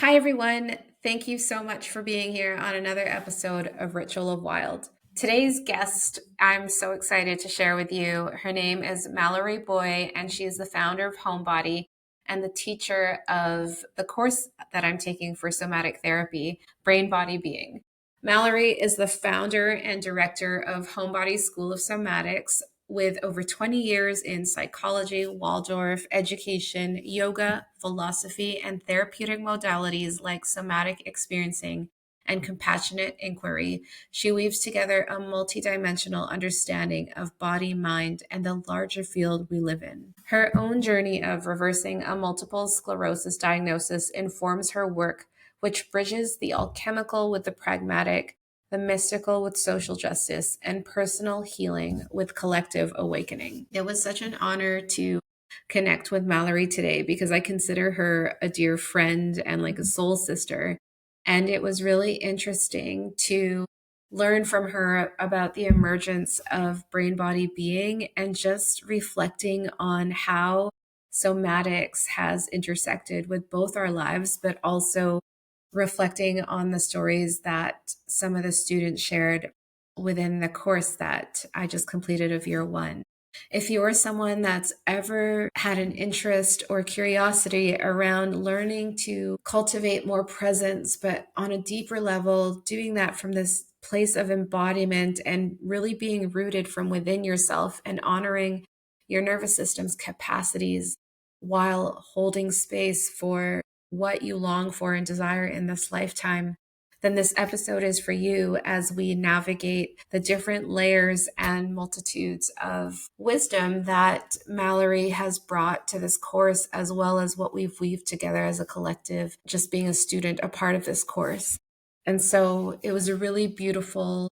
Hi, everyone. Thank you so much for being here on another episode of Ritual of Wild. Today's guest, I'm so excited to share with you. Her name is Mallorie Buoy, and she is the founder of Homebody and the teacher of the course that I'm taking for somatic therapy, Brain, Body, Being. Mallorie is the founder and director of Homebody School of Somatics, with over 20 years in psychology, Waldorf, education, yoga, philosophy, and therapeutic modalities like somatic experiencing and compassionate inquiry. She weaves together a multidimensional understanding of body, mind, and the larger field we live in. Her own journey of reversing a multiple sclerosis diagnosis informs her work, which bridges the alchemical with the pragmatic, the mystical with social justice, and personal healing with collective awakening. It was such an honor to connect with Mallorie today because I consider her a dear friend and like a soul sister. And it was really interesting to learn from her about the emergence of brain, body, being, and just reflecting on how somatics has intersected with both our lives, but also reflecting on the stories that some of the students shared within the course that I just completed of year one. If you're someone that's ever had an interest or curiosity around learning to cultivate more presence, but on a deeper level, doing that from this place of embodiment and really being rooted from within yourself and honoring your nervous system's capacities while holding space for what you long for and desire in this lifetime, then this episode is for you as we navigate the different layers and multitudes of wisdom that Mallorie has brought to this course, as well as what we've weaved together as a collective, just being a student, a part of this course. And so it was a really beautiful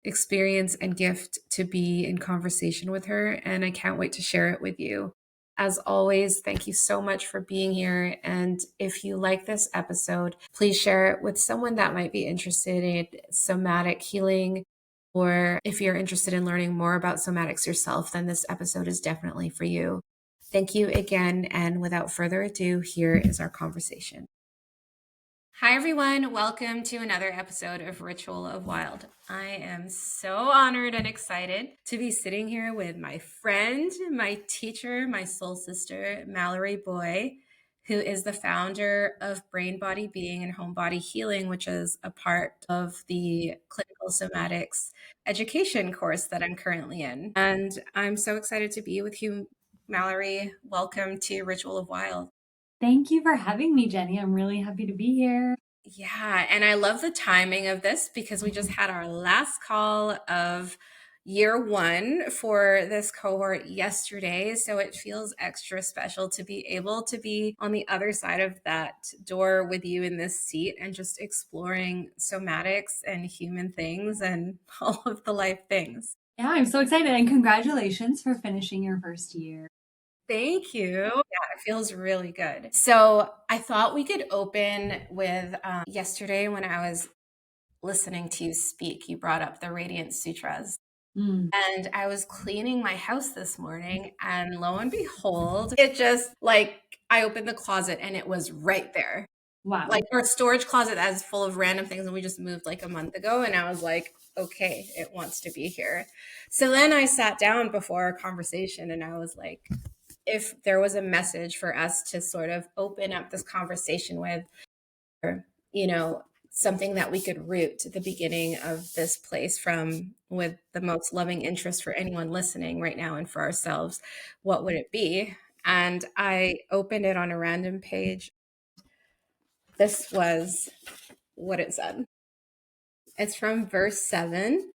experience and gift to be in conversation with her, and I can't wait to share it with you. As always, thank you so much for being here. And if you like this episode, please share it with someone that might be interested in somatic healing. Or if you're interested in learning more about somatics yourself, then this episode is definitely for you. Thank you again. And without further ado, here is our conversation. Hi, everyone. Welcome to another episode of Ritual of Wild. I am so honored and excited to be sitting here with my friend, my teacher, my soul sister, Mallorie Buoy, who is the founder of Brain, Body, Being, and Homebody Healing, which is a part of the clinical somatics education course that I'm currently in. And I'm so excited to be with you, Mallorie. Welcome to Ritual of Wild. Thank you for having me, Jenny. I'm really happy to be here. Yeah, and I love the timing of this because we just had our last call of year one for this cohort yesterday. So it feels extra special to be able to be on the other side of that door with you in this seat and just exploring somatics and human things and all of the life things. Yeah, I'm so excited, and congratulations for finishing your first year. Thank you. Yeah, it feels really good. So I thought we could open with yesterday when I was listening to you speak, you brought up the Radiant Sutras. And I was cleaning my house this morning, and lo and behold, it just like I opened the closet and it was right there. Wow. Like our storage closet that is full of random things, and we just moved like a month ago. And I was like, okay, it wants to be here. So then I sat down before our conversation and I was like, if there was a message for us to sort of open up this conversation with, or, something that we could root to the beginning of this place from with the most loving interest for anyone listening right now and for ourselves, what would it be? And I opened it on a random page. This was what it said. It's from verse 7,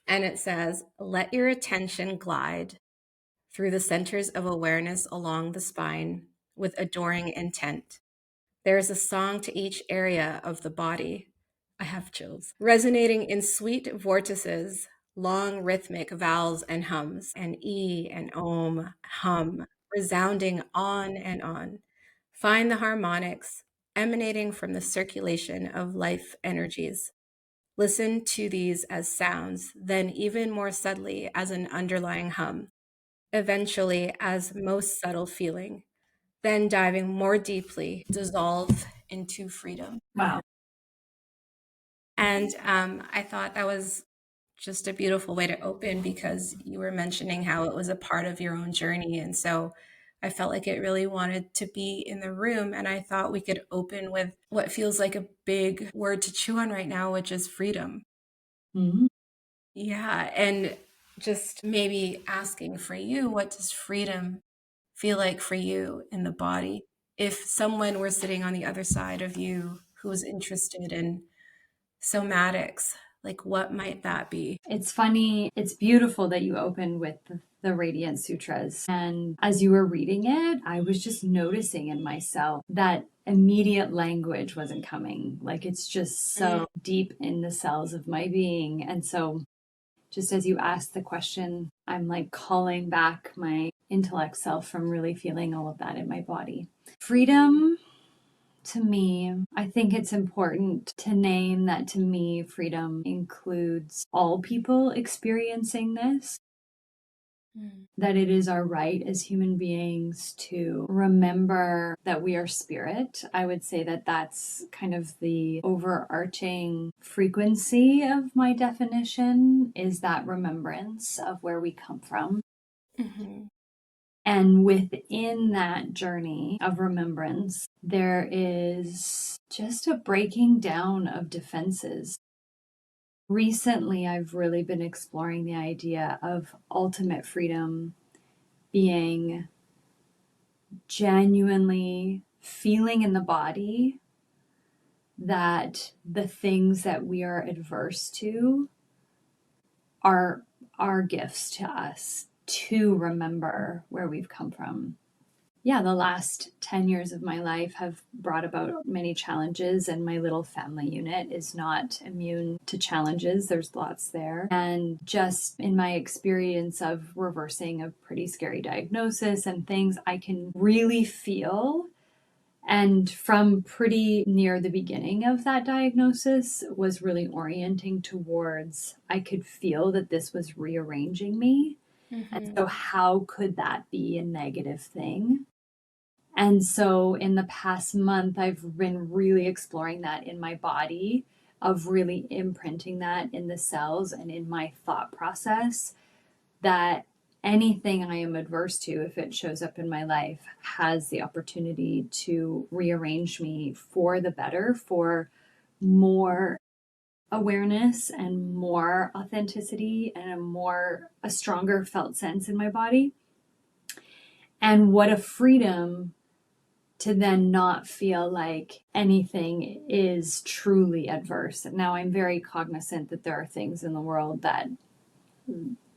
and it says, "Let your attention glide through the centers of awareness along the spine with adoring intent. There is a song to each area of the body." I have chills. "Resonating in sweet vortices, long rhythmic vowels and hums, and E and Om hum, resounding on and on. Find the harmonics emanating from the circulation of life energies. Listen to these as sounds, then even more subtly as an underlying hum, eventually as most subtle feeling, then diving more deeply, dissolve into freedom. Wow. And I thought that was just a beautiful way to open because you were mentioning how it was a part of your own journey. And so I felt like it really wanted to be in the room. And I thought we could open with what feels like a big word to chew on right now, which is freedom. Mhm. Yeah. And just maybe asking for you, what does freedom feel like for you in the body? If someone were sitting on the other side of you who was interested in somatics, like what might that be? It's funny. It's beautiful that you opened with the Radiant Sutras. And as you were reading it, I was just noticing in myself that immediate language wasn't coming. Like it's just Mm, so deep in the cells of my being. And so, just as you asked the question, I'm like calling back my intellect self from really feeling all of that in my body. Freedom to me, I think it's important to name that to me, freedom includes all people experiencing this, mm, that it is our right as human beings to remember that we are spirit. I would say that that's kind of the overarching frequency of my definition is that remembrance of where we come from. mhm, And within that journey of remembrance, there is just a breaking down of defenses. Recently, I've really been exploring the idea of ultimate freedom being genuinely feeling in the body that the things that we are adverse to are our gifts to us to remember where we've come from. Yeah, the last 10 years of my life have brought about many challenges, and my little family unit is not immune to challenges. There's lots there. And just in my experience of reversing a pretty scary diagnosis and things, I can really feel. And from pretty near the beginning of that diagnosis, was really orienting towards, I could feel that this was rearranging me. And mhm, so, how could that be a negative thing? And so in the past month, I've been really exploring that in my body, of really imprinting that in the cells and in my thought process that anything I am adverse to, if it shows up in my life, has the opportunity to rearrange me for the better, for more awareness and more authenticity and a stronger felt sense in my body. And what a freedom to then not feel like anything is truly adverse. Now, I'm very cognizant that there are things in the world that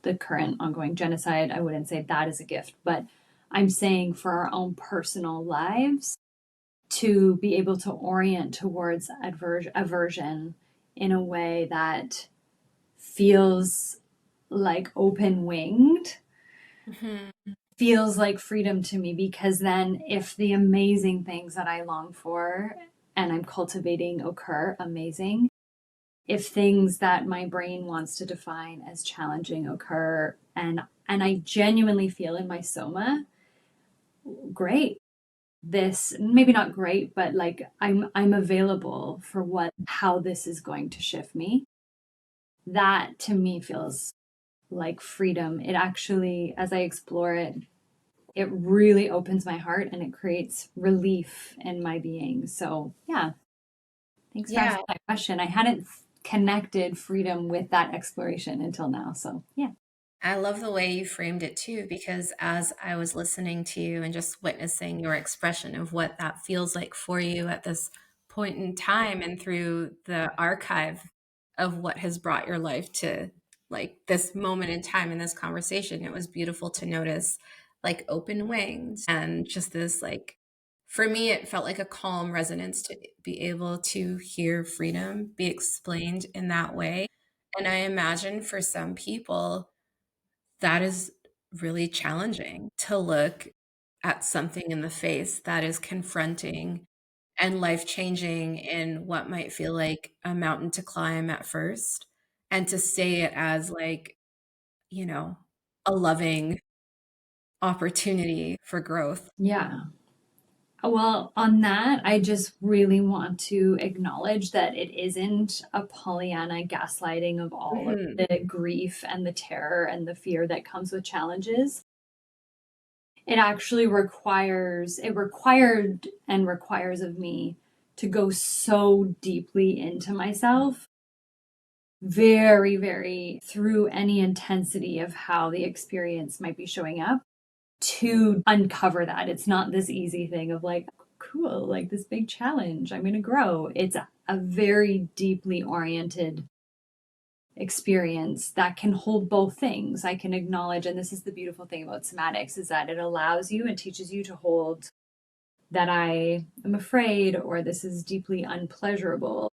the current ongoing genocide, I wouldn't say that is a gift, but I'm saying for our own personal lives to be able to orient towards aversion in a way that feels like open winged mhm. feels like freedom to me, because then if the amazing things that I long for and I'm cultivating occur, amazing. If things that my brain wants to define as challenging occur and I genuinely feel in my soma, great. This maybe not great, but like I'm available for what how this is going to shift me. That to me feels like freedom. It actually, as I explore it, it really opens my heart and it creates relief in my being. So, yeah, thanks for Yeah, asking that question. I hadn't connected freedom with that exploration until now. So, yeah. I love the way you framed it too, because as I was listening to you and just witnessing your expression of what that feels like for you at this point in time and through the archive of what has brought your life to like this moment in time in this conversation, it was beautiful to notice like open wings and just this like, for me, it felt like a calm resonance to be able to hear freedom be explained in that way. And I imagine for some people, that is really challenging to look at something in the face that is confronting and life changing in what might feel like a mountain to climb at first, and to say it as like, you know, a loving opportunity for growth. Yeah. Well, on that, I just really want to acknowledge that it isn't a Pollyanna gaslighting of all of Hmm. the grief and the terror and the fear that comes with challenges. It actually it required and requires of me to go so deeply into myself, very, very through any intensity of how the experience might be showing up to uncover that. It's not this easy thing of like, cool, like this big challenge, I'm going to grow. It's a very deeply oriented experience that can hold both things. I can acknowledge, and this is the beautiful thing about somatics, is that it allows you and teaches you to hold that I am afraid or this is deeply unpleasurable.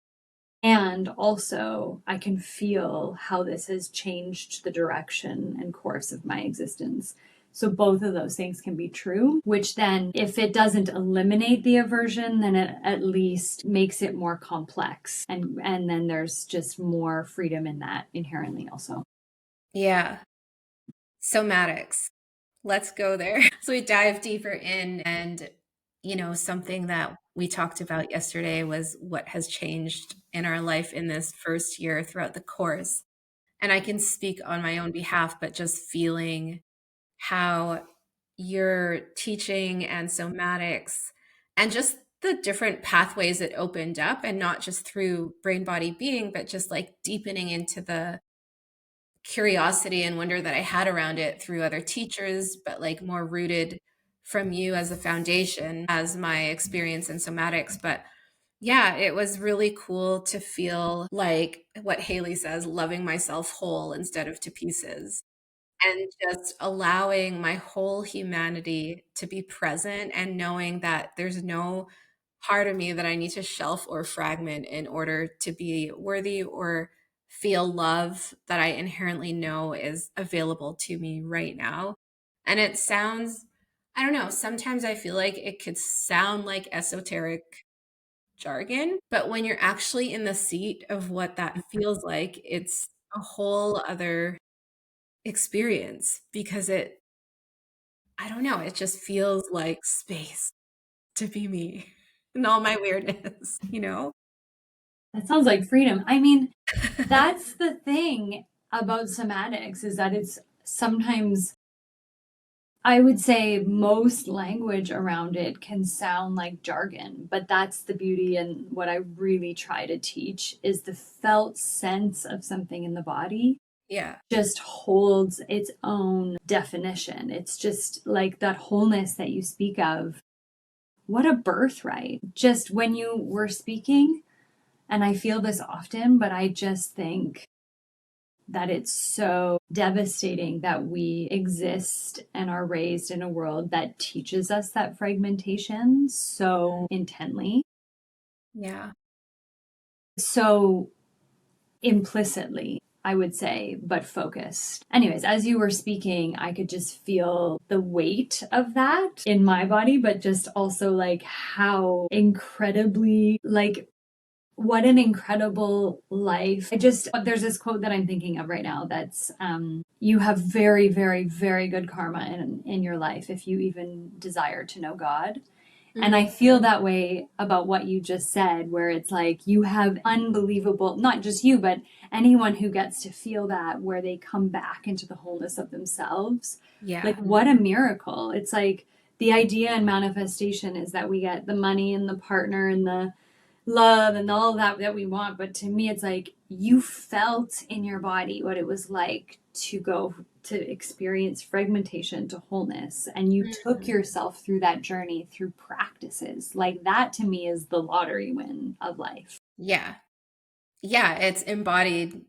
And also, I can feel how this has changed the direction and course of my existence. So, both of those things can be true, which then, if it doesn't eliminate the aversion, then it at least makes it more complex. And then there's just more freedom in that inherently, also. Yeah. Somatics. Let's go there. So we dive deeper in, and something that we talked about yesterday was what has changed in our life in this first year throughout the course. And I can speak on my own behalf, but just feeling how your teaching and somatics and just the different pathways it opened up, and not just through brain body being, but just like deepening into the curiosity and wonder that I had around it through other teachers, but like more rooted from you as a foundation, as my experience in somatics. But yeah, it was really cool to feel like what Haley says, loving myself whole instead of to pieces, and just allowing my whole humanity to be present, and knowing that there's no part of me that I need to shelf or fragment in order to be worthy or feel love that I inherently know is available to me right now. And it sounds, I don't know, sometimes I feel like it could sound like esoteric jargon, but when you're actually in the seat of what that feels like, it's a whole other experience, because I don't know, it just feels like space to be me and all my weirdness, you know? That sounds like freedom. I mean, that's the thing about somatics is that it's sometimes, I would say most language around it can sound like jargon, but that's the beauty. And what I really try to teach is the felt sense of something in the body Yeah. just holds its own definition. It's just like that wholeness that you speak of. What a birthright. Just when you were speaking, and I feel this often, but I just think that it's so devastating that we exist and are raised in a world that teaches us that fragmentation so intently, Yeah. so implicitly, I would say, but focused. Anyways, as you were speaking, I could just feel the weight of that in my body, but just also like how incredibly, like, what an incredible life. There's this quote that I'm thinking of right now that's, you have very, very, very good karma in your life if you even desire to know God. And I Mhm. feel that way about what you just said, where it's like you have unbelievable, not just you, but anyone who gets to feel that, where they come back into the wholeness of themselves. Like, Yeah. what a miracle. It's like the idea and manifestation is that we get the money and the partner and the love and all that we want, but to me it's like you felt in your body what it was like to go to experience fragmentation to wholeness, and you took Mhm. yourself through that journey through practices. Like, that to me is the lottery win of life. Yeah. Yeah, it's embodying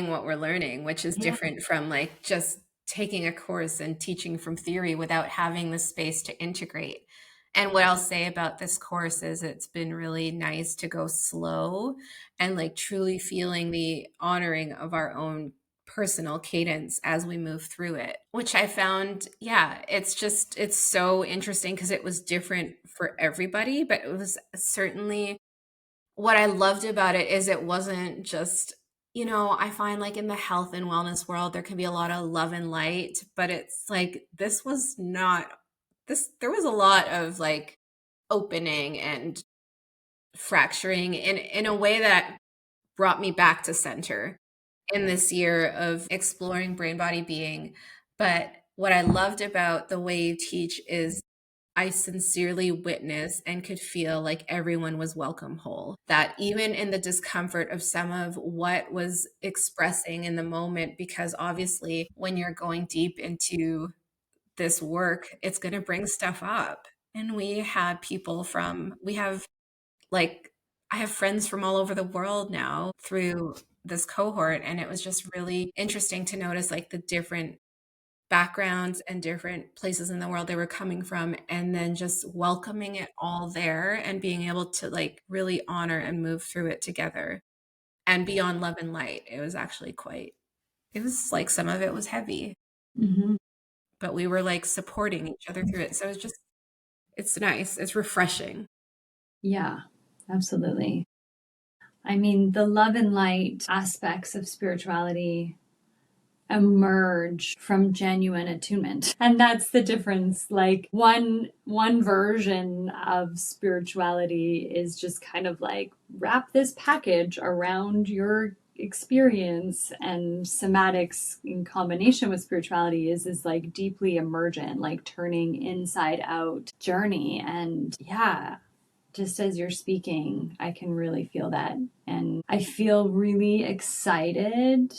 what we're learning, which is Yeah. different from like just taking a course and teaching from theory without having the space to integrate. And what I'll say about this course is it's been really nice to go slow and like truly feeling the honoring of our own personal cadence as we move through it, which I found, yeah, it's so interesting because it was different for everybody, but it was certainly what I loved about it is it wasn't just, I find like in the health and wellness world, there can be a lot of love and light, but it's like, this was not this, there was a lot of like opening and fracturing in a way that brought me back to center in this year of exploring brain body being. But what I loved about the way you teach is I sincerely witnessed and could feel like everyone was welcome whole. That even in the discomfort of some of what was expressing in the moment, because obviously when you're going deep into this work, it's going to bring stuff up. And we have like, I have friends from all over the world now through this cohort. And it was just really interesting to notice like the different backgrounds and different places in the world they were coming from, and then just welcoming it all there and being able to like really honor and move through it together. And beyond love and light, it was actually it was like some of it was heavy, Mm-hmm. but we were like supporting each other through it. So it's nice. It's refreshing. Yeah, absolutely. I mean, the love and light aspects of spirituality emerge from genuine attunement. And that's the difference. Like one version of spirituality is just kind of like wrap this package around your experience, and somatics in combination with spirituality is like deeply emergent, like turning inside out journey. And yeah, just as you're speaking, I can really feel that. And I feel really excited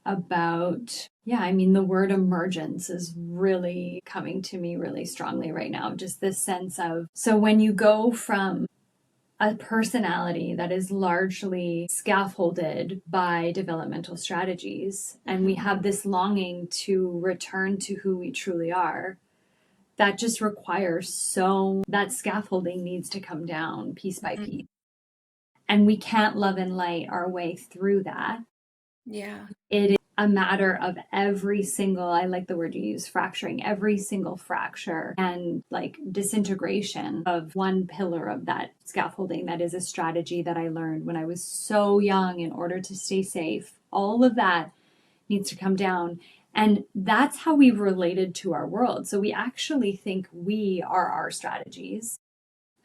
about, yeah, I mean, the word emergence is really coming to me really strongly right now. Just this sense of, so when you go from a personality that is largely scaffolded by developmental strategies, and we have this longing to return to who we truly are, that just requires that scaffolding needs to come down piece by Mhm. piece. And we can't love and light our way through that. Yeah. It is a matter of every single, I like the word you use, fracturing, every single fracture and like disintegration of one pillar of that scaffolding. That is a strategy that I learned when I was so young in order to stay safe. All of that needs to come down. And that's how we've related to our world. So we actually think we are our strategies.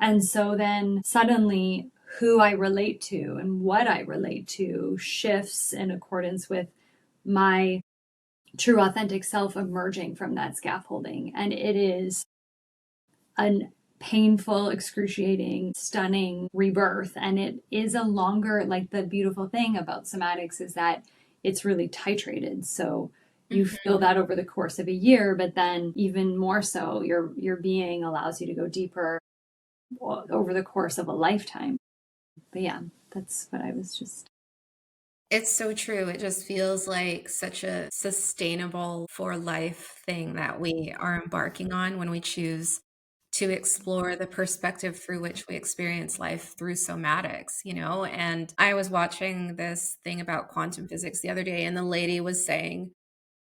And so then suddenly who I relate to and what I relate to shifts in accordance with my true authentic self emerging from that scaffolding. And it is a painful, excruciating, stunning rebirth. And it is a longer, like the beautiful thing about somatics is that it's really titrated. So you feel that over the course of a year, but then even more so, your being allows you to go deeper over the course of a lifetime. But yeah, that's what I was just. It's so true. It just feels like such a sustainable for life thing that we are embarking on when we choose to explore the perspective through which we experience life through somatics, you know? And I was watching this thing about quantum physics the other day, and the lady was saying,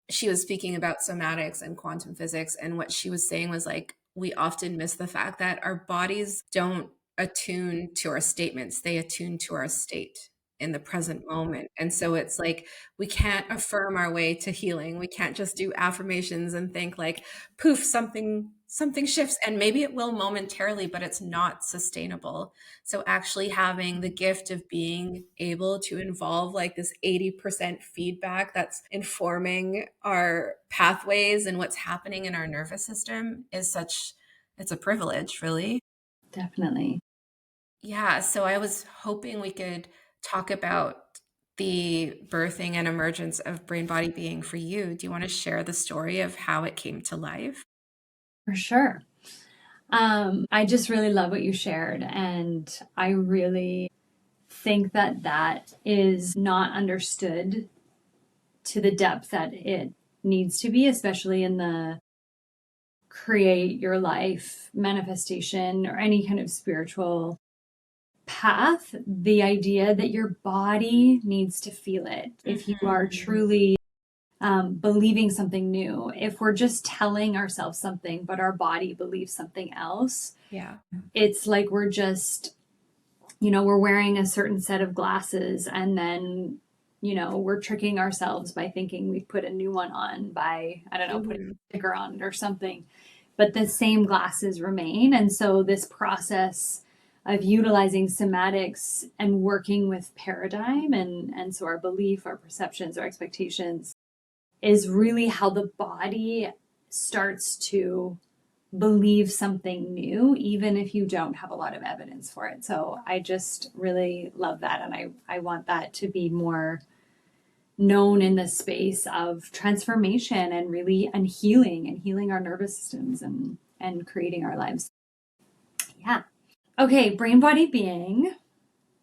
she was speaking about somatics and quantum physics. And what she was saying was like, we often miss the fact that our bodies don't attune to our statements, they attune to our state in the present moment. And so it's like we can't affirm our way to healing. We can't just do affirmations and think like, poof, something shifts, and maybe it will momentarily, but it's not sustainable. So actually having the gift of being able to involve like this 80% feedback that's informing our pathways and what's happening in our nervous system it's a privilege, really. Definitely. Yeah, so I was hoping we could talk about the birthing and emergence of brain body being for you. Do you want to share the story of how it came to life? For sure. I just really love what you shared. And I really think that that is not understood to the depth that it needs to be, especially in the create your life manifestation or any kind of spiritual path. The idea that your body needs to feel it. If you are truly believing something new, if we're just telling ourselves something, but our body believes something else, Yeah. it's like we're just, we're wearing a certain set of glasses and then, we're tricking ourselves by thinking we've put a new one on by, I don't know, putting a Mhm. sticker on it or something. but the same glasses remain. And so this process of utilizing somatics and working with paradigm and so our belief, our perceptions, our expectations is really how the body starts to believe something new, even if you don't have a lot of evidence for it. So I just really love that. And I want that to be more known in the space of transformation and really and healing our nervous systems and creating our lives. Yeah. Okay, brain body being,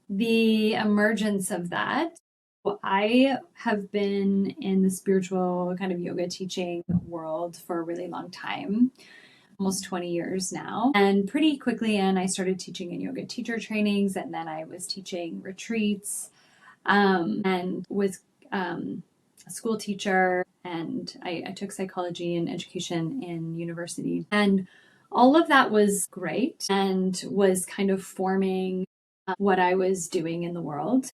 the emergence of that. I have been in the spiritual kind of yoga teaching world for a really long time, almost 20 years now. And pretty quickly I started teaching in yoga teacher trainings, and then I was teaching retreats and was a school teacher, and I took psychology and education in university. And all of that was great and was kind of forming what I was doing in the world.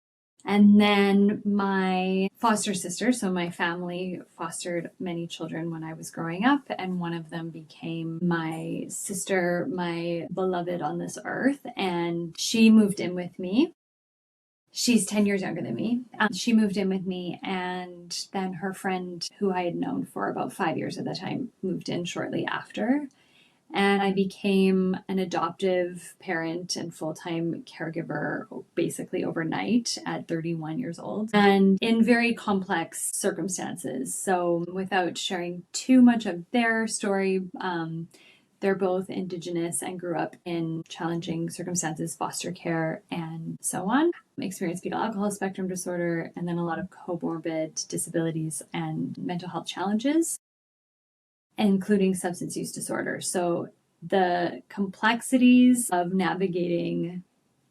And then my foster sister, so my family fostered many children when I was growing up, and one of them became my sister, my beloved on this earth, and she moved in with me. She's 10 years younger than me. She moved in with me, and then her friend, who I had known for about 5 years at the time, moved in shortly after. And I became an adoptive parent and full-time caregiver basically overnight at 31 years old, and in very complex circumstances. So without sharing too much of their story, they're both Indigenous and grew up in challenging circumstances, foster care, and so on. Experienced fetal alcohol spectrum disorder, and then a lot of comorbid disabilities and mental health challenges, including substance use disorder. So the complexities of navigating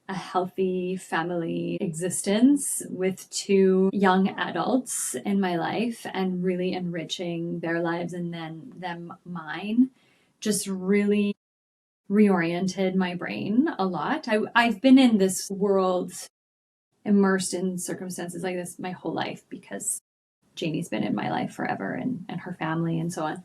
a healthy family existence with two young adults in my life and really enriching their lives and then them mine just really reoriented my brain a lot. I've been in this world immersed in circumstances like this my whole life because Janie's been in my life forever and her family and so on.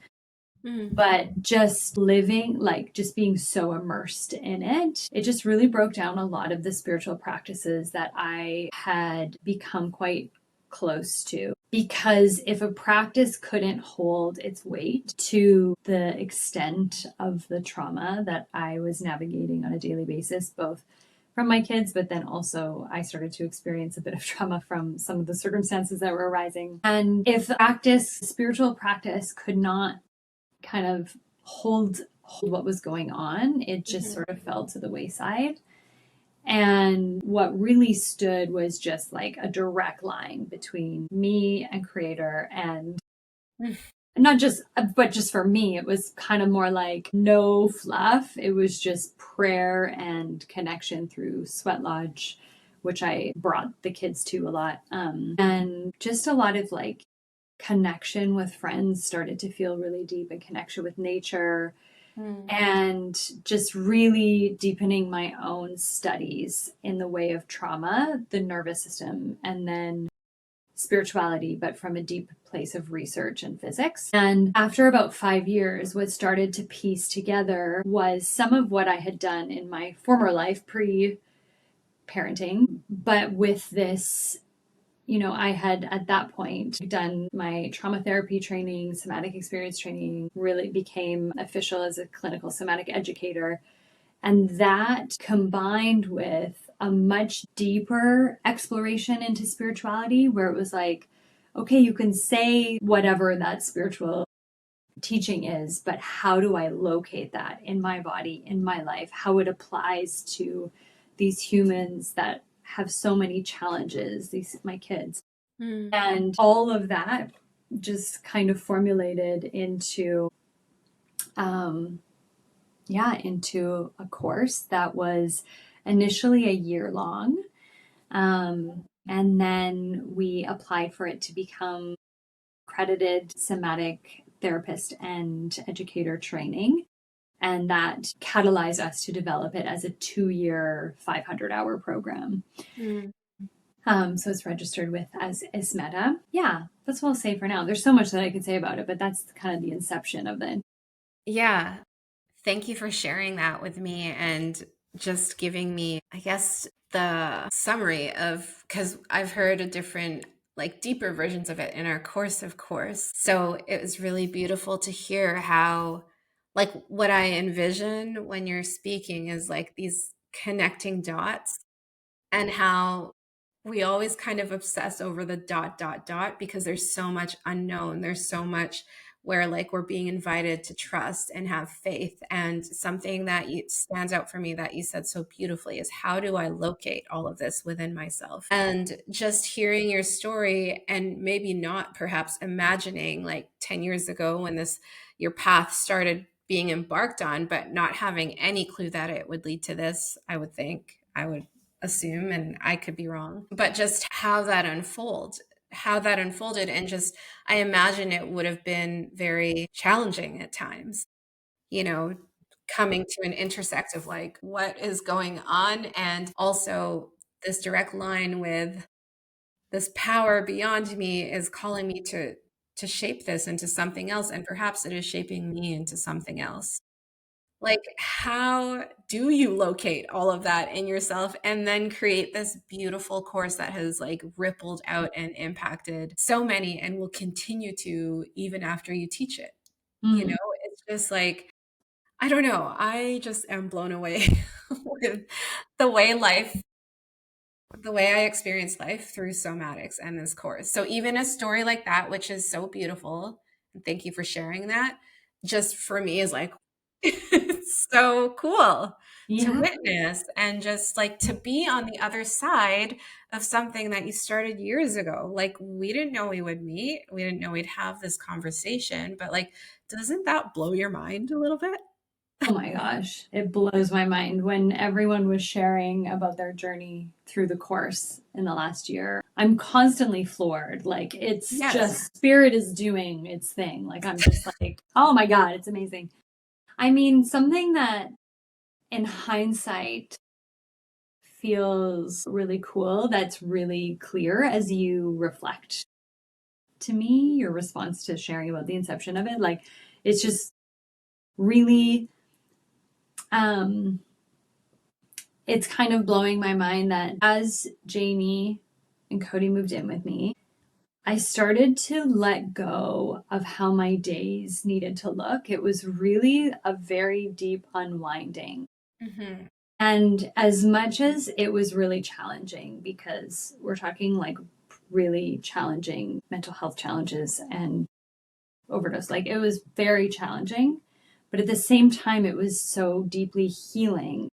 But just living, like just being so immersed in it, it just really broke down a lot of the spiritual practices that I had become quite close to. Because if a practice couldn't hold its weight to the extent of the trauma that I was navigating on a daily basis, both from my kids, but then also I started to experience a bit of trauma from some of the circumstances that were arising. And if spiritual practice could not kind of hold what was going on, it just sort of fell to the wayside. And what really stood was just like a direct line between me and creator, and not just, but just for me, it was kind of more like no fluff. It was just prayer and connection through Sweat Lodge, which I brought the kids to a lot. And just a lot of like connection with friends started to feel really deep, and connection with nature, and just really deepening my own studies in the way of trauma, the nervous system, and then spirituality, but from a deep place of research and physics. And after about 5 years, what started to piece together was some of what I had done in my former life pre-parenting, but with this, I had at that point done my trauma therapy training, somatic experience training, really became official as a clinical somatic educator. And that combined with a much deeper exploration into spirituality, where it was like, okay, you can say whatever that spiritual teaching is, but how do I locate that in my body, in my life, how it applies to these humans that have so many challenges, my kids. And all of that just kind of formulated into into a course that was initially a year long. And then we applied for it to become accredited somatic therapist and educator training. And that catalyzed us to develop it as a 2-year, 500-hour program. So it's registered with as ISMETA. Yeah, that's what I'll say for now. There's so much that I could say about it, but that's kind of the inception of it. Yeah. Thank you for sharing that with me and just giving me, I guess, the summary of, because I've heard a different, like deeper versions of it in our course, of course. So it was really beautiful to hear how, like, what I envision when you're speaking is like these connecting dots, and how we always kind of obsess over the dot, dot, dot, because there's so much unknown. There's so much where like we're being invited to trust and have faith. And something that stands out for me that you said so beautifully is, how do I locate all of this within myself? And just hearing your story, and maybe not perhaps imagining like 10 years ago when this, your path started being embarked on, but not having any clue that it would lead to this, I would think, I would assume, and I could be wrong, but just how that unfolded, and just, I imagine it would have been very challenging at times, you know, coming to an intersect of like what is going on, and also this direct line with this power beyond me is calling me to shape this into something else, and perhaps it is shaping me into something else. Like, how do you locate all of that in yourself and then create this beautiful course that has like rippled out and impacted so many and will continue to even after you teach it? You know, Mm. it's just like, I don't know. I just am blown away with the way life the way I experience life through somatics and this course. So even a story like that, which is so beautiful, and thank you for sharing that, just for me is like, it's so cool to Yeah. witness, and just like to be on the other side of something that you started years ago. Like, we didn't know we would meet. We didn't know we'd have this conversation, but like, doesn't that blow your mind a little bit? Oh my gosh, it blows my mind when everyone was sharing about their journey through the course in the last year. I'm constantly floored. Like, it's Yes. just spirit is doing its thing. Like, I'm just like, oh my God, it's amazing. I mean, something that in hindsight feels really cool, that's really clear as you reflect to me, your response to sharing about the inception of it. Like, it's just really, um, it's kind of blowing my mind that as Jamie and Cody moved in with me, I started to let go of how my days needed to look. It was really a very deep unwinding. Hmm. And as much as it was really challenging, because we're talking like really challenging mental health challenges and overdose, like it was very challenging. But at the same time, it was so deeply healing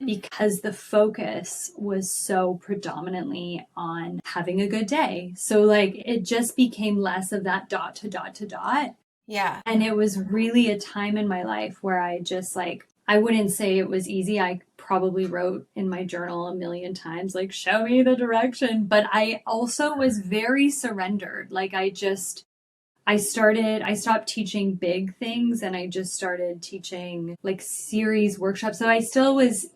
because the focus was so predominantly on having a good day. So, like, it just became less of that dot to dot to dot. Yeah. And it was really a time in my life where I just like, I wouldn't say it was easy. I probably wrote in my journal a million times, like, show me the direction. But I also was very surrendered. Like, I stopped teaching big things and I just started teaching like series workshops. So I still was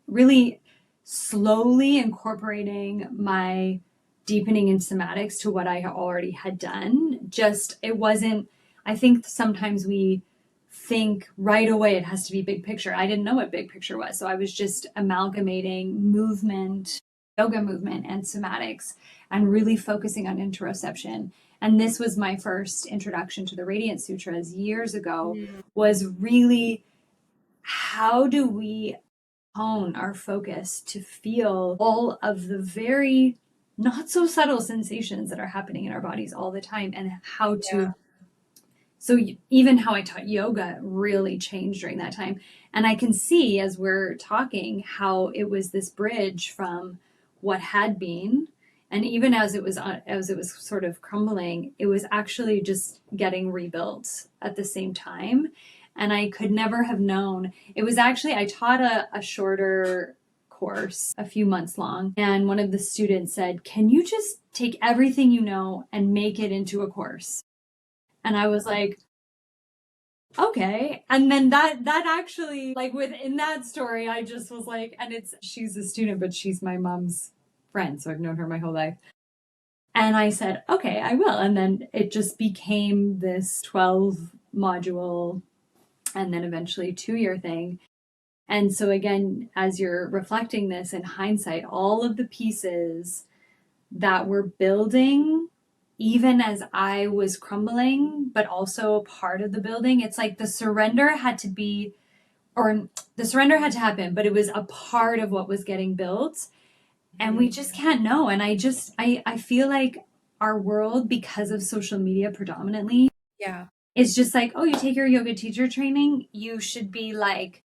really slowly incorporating my deepening in somatics to what I already had done. Just, it wasn't, I think sometimes we think right away it has to be big picture. I didn't know what big picture was. So I was just amalgamating movement, yoga movement, and somatics, and really focusing on interoception. And this was my first introduction to the Radiant Sutras years ago, Mm. was really, how do we hone our focus to feel all of the very not so subtle sensations that are happening in our bodies all the time, and how Yeah. to, so even how I taught yoga really changed during that time. And I can see as we're talking how it was this bridge from what had been, and even as it was sort of crumbling, it was actually just getting rebuilt at the same time. And I could never have known. It was actually, I taught a shorter course, a few months long, and one of the students said, can you just take everything you know and make it into a course? And I was like, okay. And then that actually, like, within that story, I just was like, and it's, she's a student, but she's my mom's friend, so I've known her my whole life. And I said, okay, I will. And then it just became this 12 module and then eventually 2-year thing. And so again, as you're reflecting this in hindsight, all of the pieces that were building, even as I was crumbling, but also part of the building, it's like the surrender had to be, or the surrender had to happen, but it was a part of what was getting built. And we just can't know. And I feel like our world, because of social media predominantly, Yeah. is just like, oh, you take your yoga teacher training, you should be like,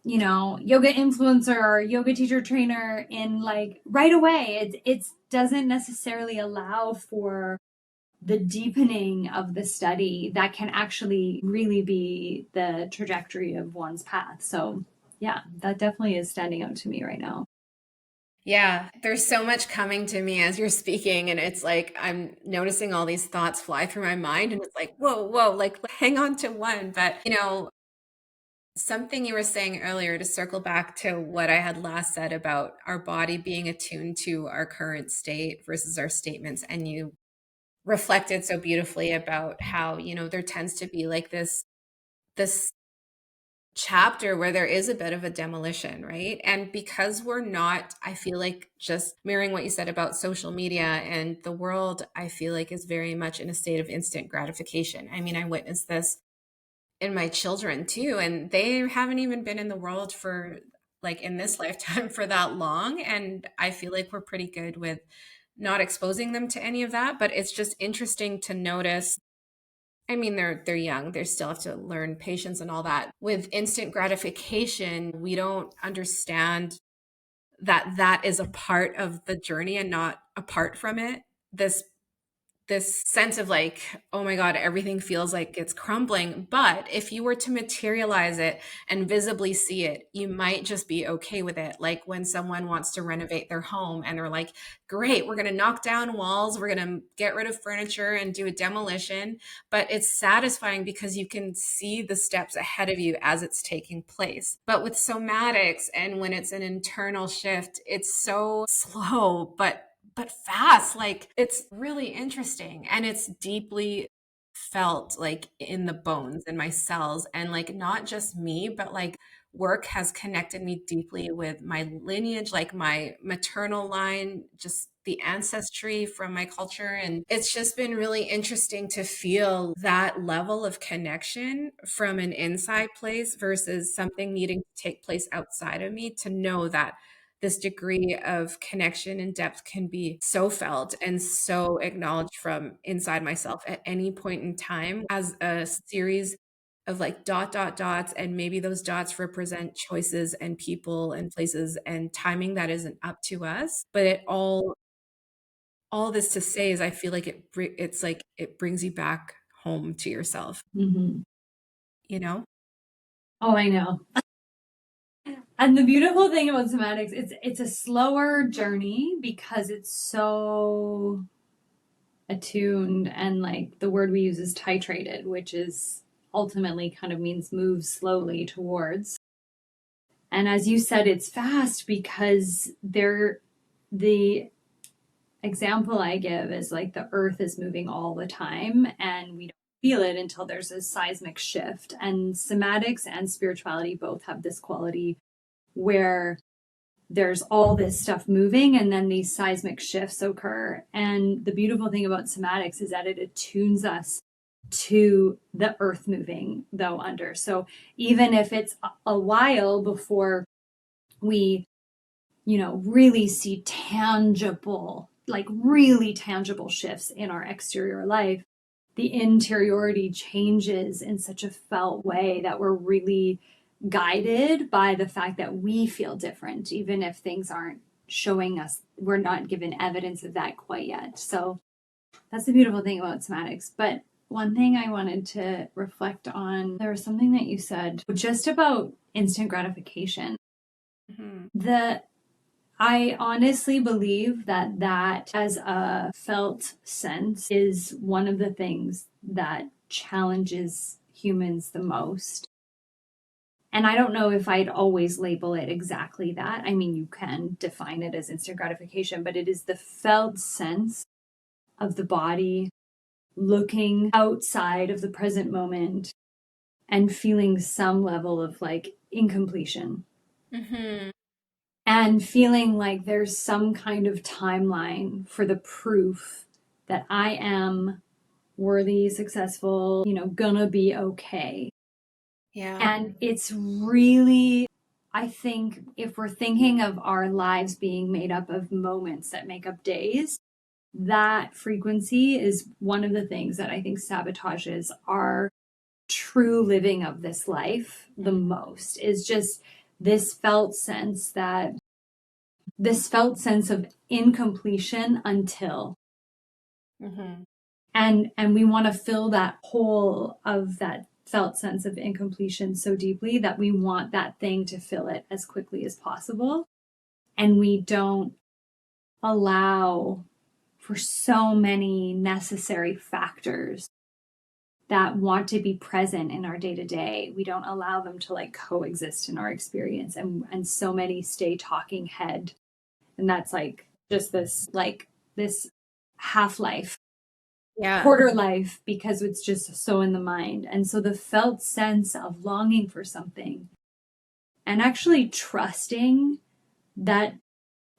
yoga influencer or yoga teacher trainer in like right away. It doesn't necessarily allow for the deepening of the study that can actually really be the trajectory of one's path. So yeah, that definitely is standing out to me right now. Yeah, there's so much coming to me as you're speaking, and it's like I'm noticing all these thoughts fly through my mind, and it's like, whoa, whoa, like hang on to one. But, something you were saying earlier, to circle back to what I had last said about our body being attuned to our current state versus our statements, and you reflected so beautifully about how, there tends to be like this chapter where there is a bit of a demolition, right? And because we're not, I feel like, just mirroring what you said about social media and the world, I feel like is very much in a state of instant gratification. I mean, I witnessed this in my children too, and they haven't even been in the world for like in this lifetime for that long. And I feel like we're pretty good with not exposing them to any of that. But it's just interesting to notice. I mean, they're young. They still have to learn patience and all that. With instant gratification, we don't understand that that is a part of the journey and not apart from it. This sense of like, oh my God, everything feels like it's crumbling. But if you were to materialize it and visibly see it, you might just be okay with it. Like when someone wants to renovate their home and they're like, great, we're going to knock down walls, we're going to get rid of furniture and do a demolition. But it's satisfying because you can see the steps ahead of you as it's taking place. But with somatics, and when it's an internal shift, it's so slow, but fast. Like it's really interesting, and it's deeply felt like in the bones in my cells, and like not just me, but like work has connected me deeply with my lineage, like my maternal line, just the ancestry from my culture. And it's just been really interesting to feel that level of connection from an inside place versus something needing to take place outside of me, to know that this degree of connection and depth can be so felt and so acknowledged from inside myself at any point in time as a series of like dots, and maybe those dots represent choices and people and places and timing that isn't up to us. But all this to say is I feel like it's like it brings you back home to yourself, Mm-hmm. you know? Oh, I know. And the beautiful thing about somatics, it's a slower journey because it's so attuned, and like the word we use is titrated, which is ultimately kind of means move slowly towards. And as you said, it's fast because the example I give is like the earth is moving all the time and we don't feel it until there's a seismic shift. And somatics and spirituality both have this quality where there's all this stuff moving and then these seismic shifts occur. And the beautiful thing about somatics is that it attunes us to the earth moving though under. So even if it's a while before we, really see tangible, like really tangible shifts in our exterior life, the interiority changes in such a felt way that we're really guided by the fact that we feel different, even if things aren't showing us, we're not given evidence of that quite yet. So that's the beautiful thing about somatics. But one thing I wanted to reflect on, there was something that you said just about instant gratification. Mhm. I honestly believe that as a felt sense is one of the things that challenges humans the most. And I don't know if I'd always label it exactly that. I mean, you can define it as instant gratification, but it is the felt sense of the body looking outside of the present moment and feeling some level of like incompletion Mm-hmm. and feeling like there's some kind of timeline for the proof that I am worthy, successful, gonna be okay. Yeah. And it's really, I think, if we're thinking of our lives being made up of moments that make up days, that frequency is one of the things that I think sabotages our true living of this life the most, is just this felt sense that this felt sense of incompletion until, Mm-hmm. and we want to fill that hole of that felt sense of incompletion so deeply that we want that thing to fill it as quickly as possible, and we don't allow for so many necessary factors that want to be present in our day to day. We don't allow them to like coexist in our experience, and so many stay talking head, and that's like just this half life, Yeah. quarter life, because it's just so in the mind. And so the felt sense of longing for something and actually trusting that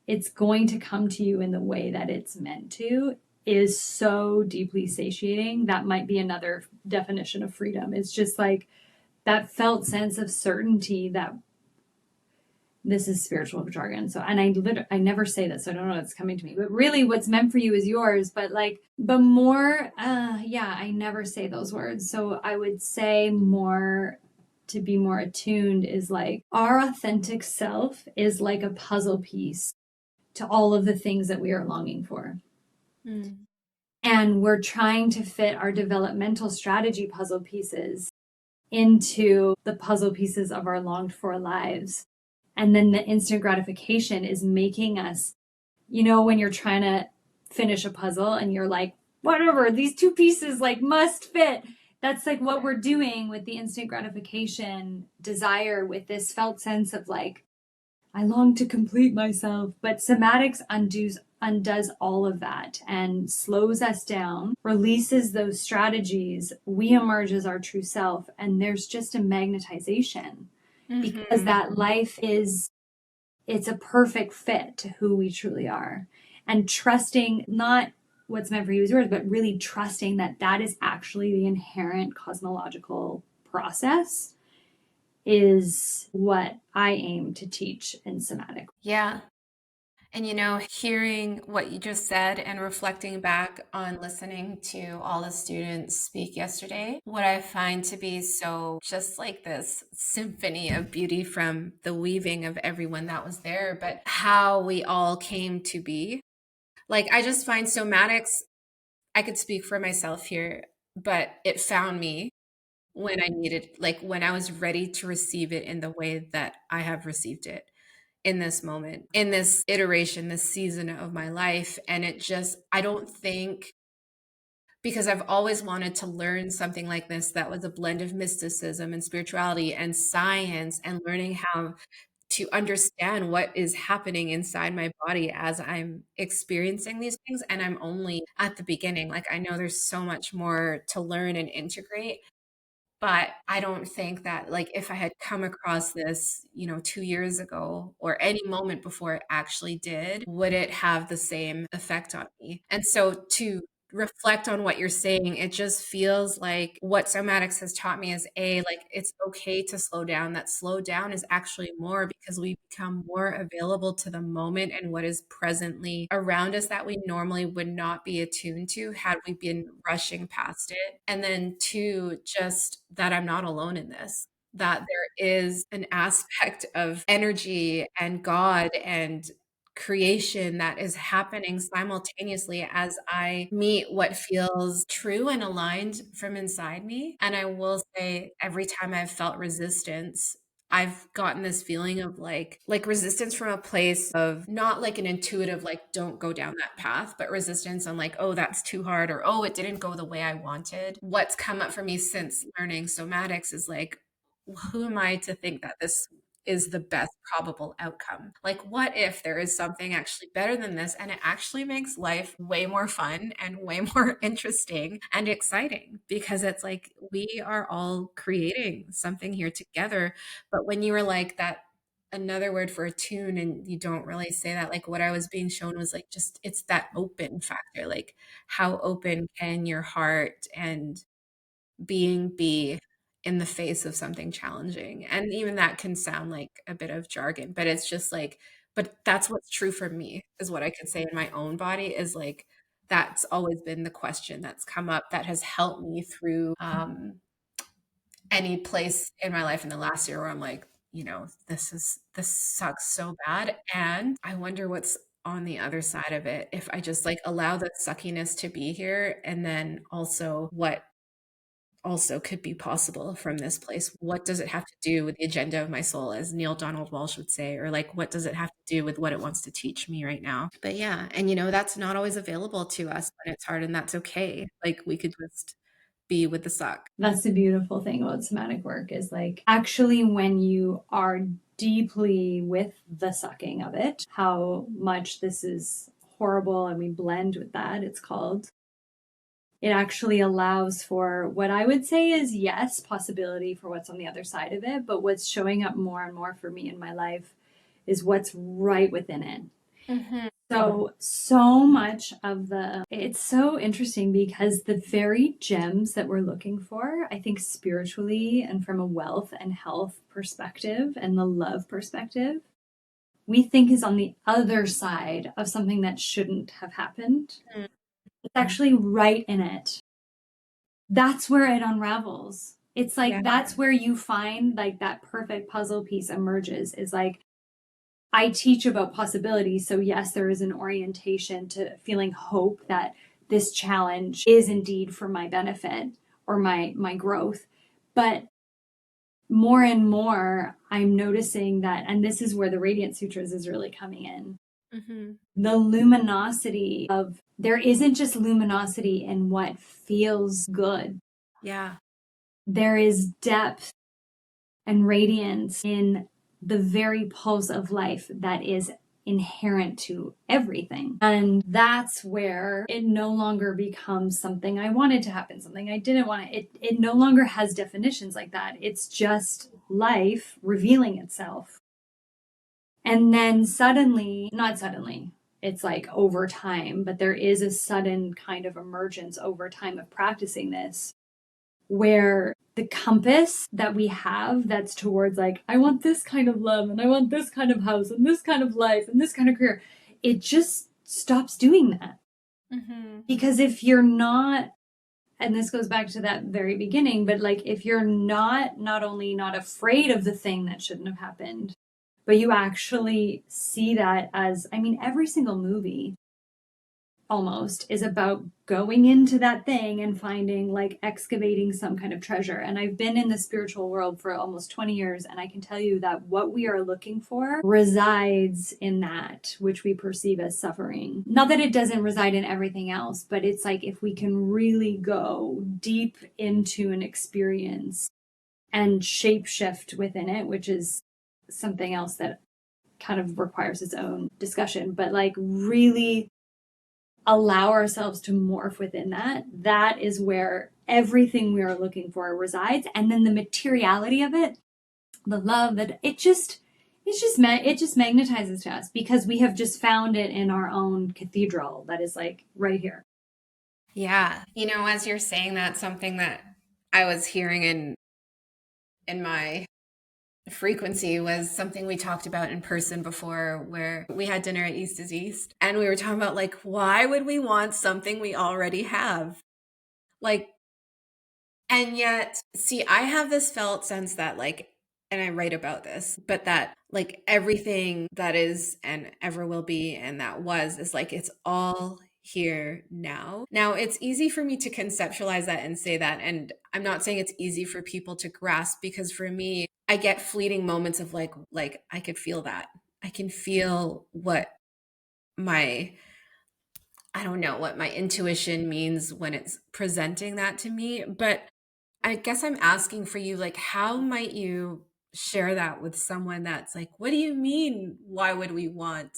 it's going to come to you in the way that it's meant to is so deeply satiating. That might be another definition of freedom. It's just like that felt sense of certainty that this is spiritual jargon. So, and I never say this, so I don't know what's coming to me, but really what's meant for you is yours. But like the more, yeah, I never say those words. So I would say more, to be more attuned, is like our authentic self is like a puzzle piece to all of the things that we are longing for. Mm. And we're trying to fit our developmental strategy puzzle pieces into the puzzle pieces of our longed for lives. And then the instant gratification is making us, when you're trying to finish a puzzle and you're like, whatever, these two pieces like must fit. That's like what we're doing with the instant gratification desire, with this felt sense of like, I long to complete myself. But somatics undoes all of that and slows us down, releases those strategies. We emerge as our true self, and there's just a magnetization, because Mm-hmm. that life it's a perfect fit to who we truly are. And trusting not what's meant for you is yours, but really trusting that that is actually the inherent cosmological process, is what I aim to teach in somatic. Yeah. And hearing what you just said and reflecting back on listening to all the students speak yesterday, what I find to be so just like this symphony of beauty from the weaving of everyone that was there, but how we all came to be. Like, I just find somatics, I could speak for myself here, but it found me when I needed, like when I was ready to receive it in the way that I have received it in this moment, in this iteration, this season of my life. And it just, I don't think, because I've always wanted to learn something like this that was a blend of mysticism and spirituality and science, and learning how to understand what is happening inside my body as I'm experiencing these things. And I'm only at the beginning. Like, I know there's so much more to learn and integrate. But I don't think that, like, if I had come across this, 2 years ago or any moment before it actually did, would it have the same effect on me? And so to reflect on what you're saying, it just feels like what somatics has taught me is like it's okay to slow down. That slow down is actually more, because we become more available to the moment and what is presently around us that we normally would not be attuned to had we been rushing past it. And then two, just that I'm not alone in this, that there is an aspect of energy and God and creation that is happening simultaneously as I meet what feels true and aligned from inside me. And I will say, every time I've felt resistance, I've gotten this feeling of like resistance from a place of not like an intuitive, like, don't go down that path, but resistance on like, oh, that's too hard, or oh, it didn't go the way I wanted. What's come up for me since learning somatics is like, who am I to think that this is the best probable outcome? Like, what if there is something actually better than this and it actually makes life way more fun and way more interesting and exciting? Because it's like we are all creating something here together. But when you were like that, another word for attune, and you don't really say that, like what I was being shown was like just it's that open factor. Like, how open can your heart and being be in the face of something challenging? And even that can sound like a bit of jargon, but it's just like, but that's what's true for me, is what I can say in my own body, is like that's always been the question that's come up that has helped me through any place in my life in the last year where I'm like, this sucks so bad. And I wonder what's on the other side of it if I just like allow the suckiness to be here. And then also what also could be possible from this place. What does it have to do with the agenda of my soul, as Neil Donald Walsh would say, or like, what does it have to do with what it wants to teach me right now? But yeah, and that's not always available to us when it's hard, and that's okay. Like, we could just be with the suck. That's the beautiful thing about somatic work, is like actually when you are deeply with the sucking of it, how much this is horrible and we blend with that, it's called. It actually allows for what I would say is, yes, possibility for what's on the other side of it, but what's showing up more and more for me in my life is what's right within it. Mm-hmm. So much of it's so interesting because the very gems that we're looking for, I think spiritually and from a wealth and health perspective and the love perspective, we think is on the other side of something that shouldn't have happened. It's actually right in it. That's where it unravels. It's like, Yeah. that's where you find like that perfect puzzle piece emerges, is like, I teach about possibilities. So yes, there is an orientation to feeling hope that this challenge is indeed for my benefit or my growth. But more and more, I'm noticing that, and this is where the Radiant Sutras is really coming in. Mm-hmm. The luminosity of, there isn't just luminosity in what feels good. Yeah. There is depth and radiance in the very pulse of life that is inherent to everything. And that's where it no longer becomes something I wanted to happen, something I didn't want to. It no longer has definitions like that. It's just life revealing itself. And then suddenly, not suddenly, it's like over time, but there is a sudden kind of emergence over time of practicing this, where the compass that we have that's towards like, I want this kind of love and I want this kind of house and this kind of life and this kind of career, it just stops doing that. Mm-hmm. Because if you're not, and this goes back to that very beginning, but like if you're not only not afraid of the thing that shouldn't have happened, but you actually see that as, I mean, every single movie almost is about going into that thing and finding, like, excavating some kind of treasure. And I've been in the spiritual world for almost 20 years, and I can tell you that what we are looking for resides in that which we perceive as suffering. Not that it doesn't reside in everything else, but it's like if we can really go deep into an experience and shapeshift within it, which is something else that kind of requires its own discussion, but like really allow ourselves to morph within that, that is where everything we are looking for resides. And then the materiality of it, the love, that it just magnetizes to us because we have just found it in our own cathedral that is like right here. Yeah. As you're saying that, something that I was hearing in my frequency was something we talked about in person before, where we had dinner at East is East, and we were talking about like, why would we want something we already have? Like, and yet, see, I have this felt sense that like, and I write about this, but that like everything that is and ever will be and that was is like, it's all here now. Now, it's easy for me to conceptualize that and say that. And I'm not saying it's easy for people to grasp, because for me, I get fleeting moments of like I could feel that. I can feel what my I don't know what my intuition means when it's presenting that to me, but I guess I'm asking for you, like, how might you share that with someone that's like, what do you mean? Why would we want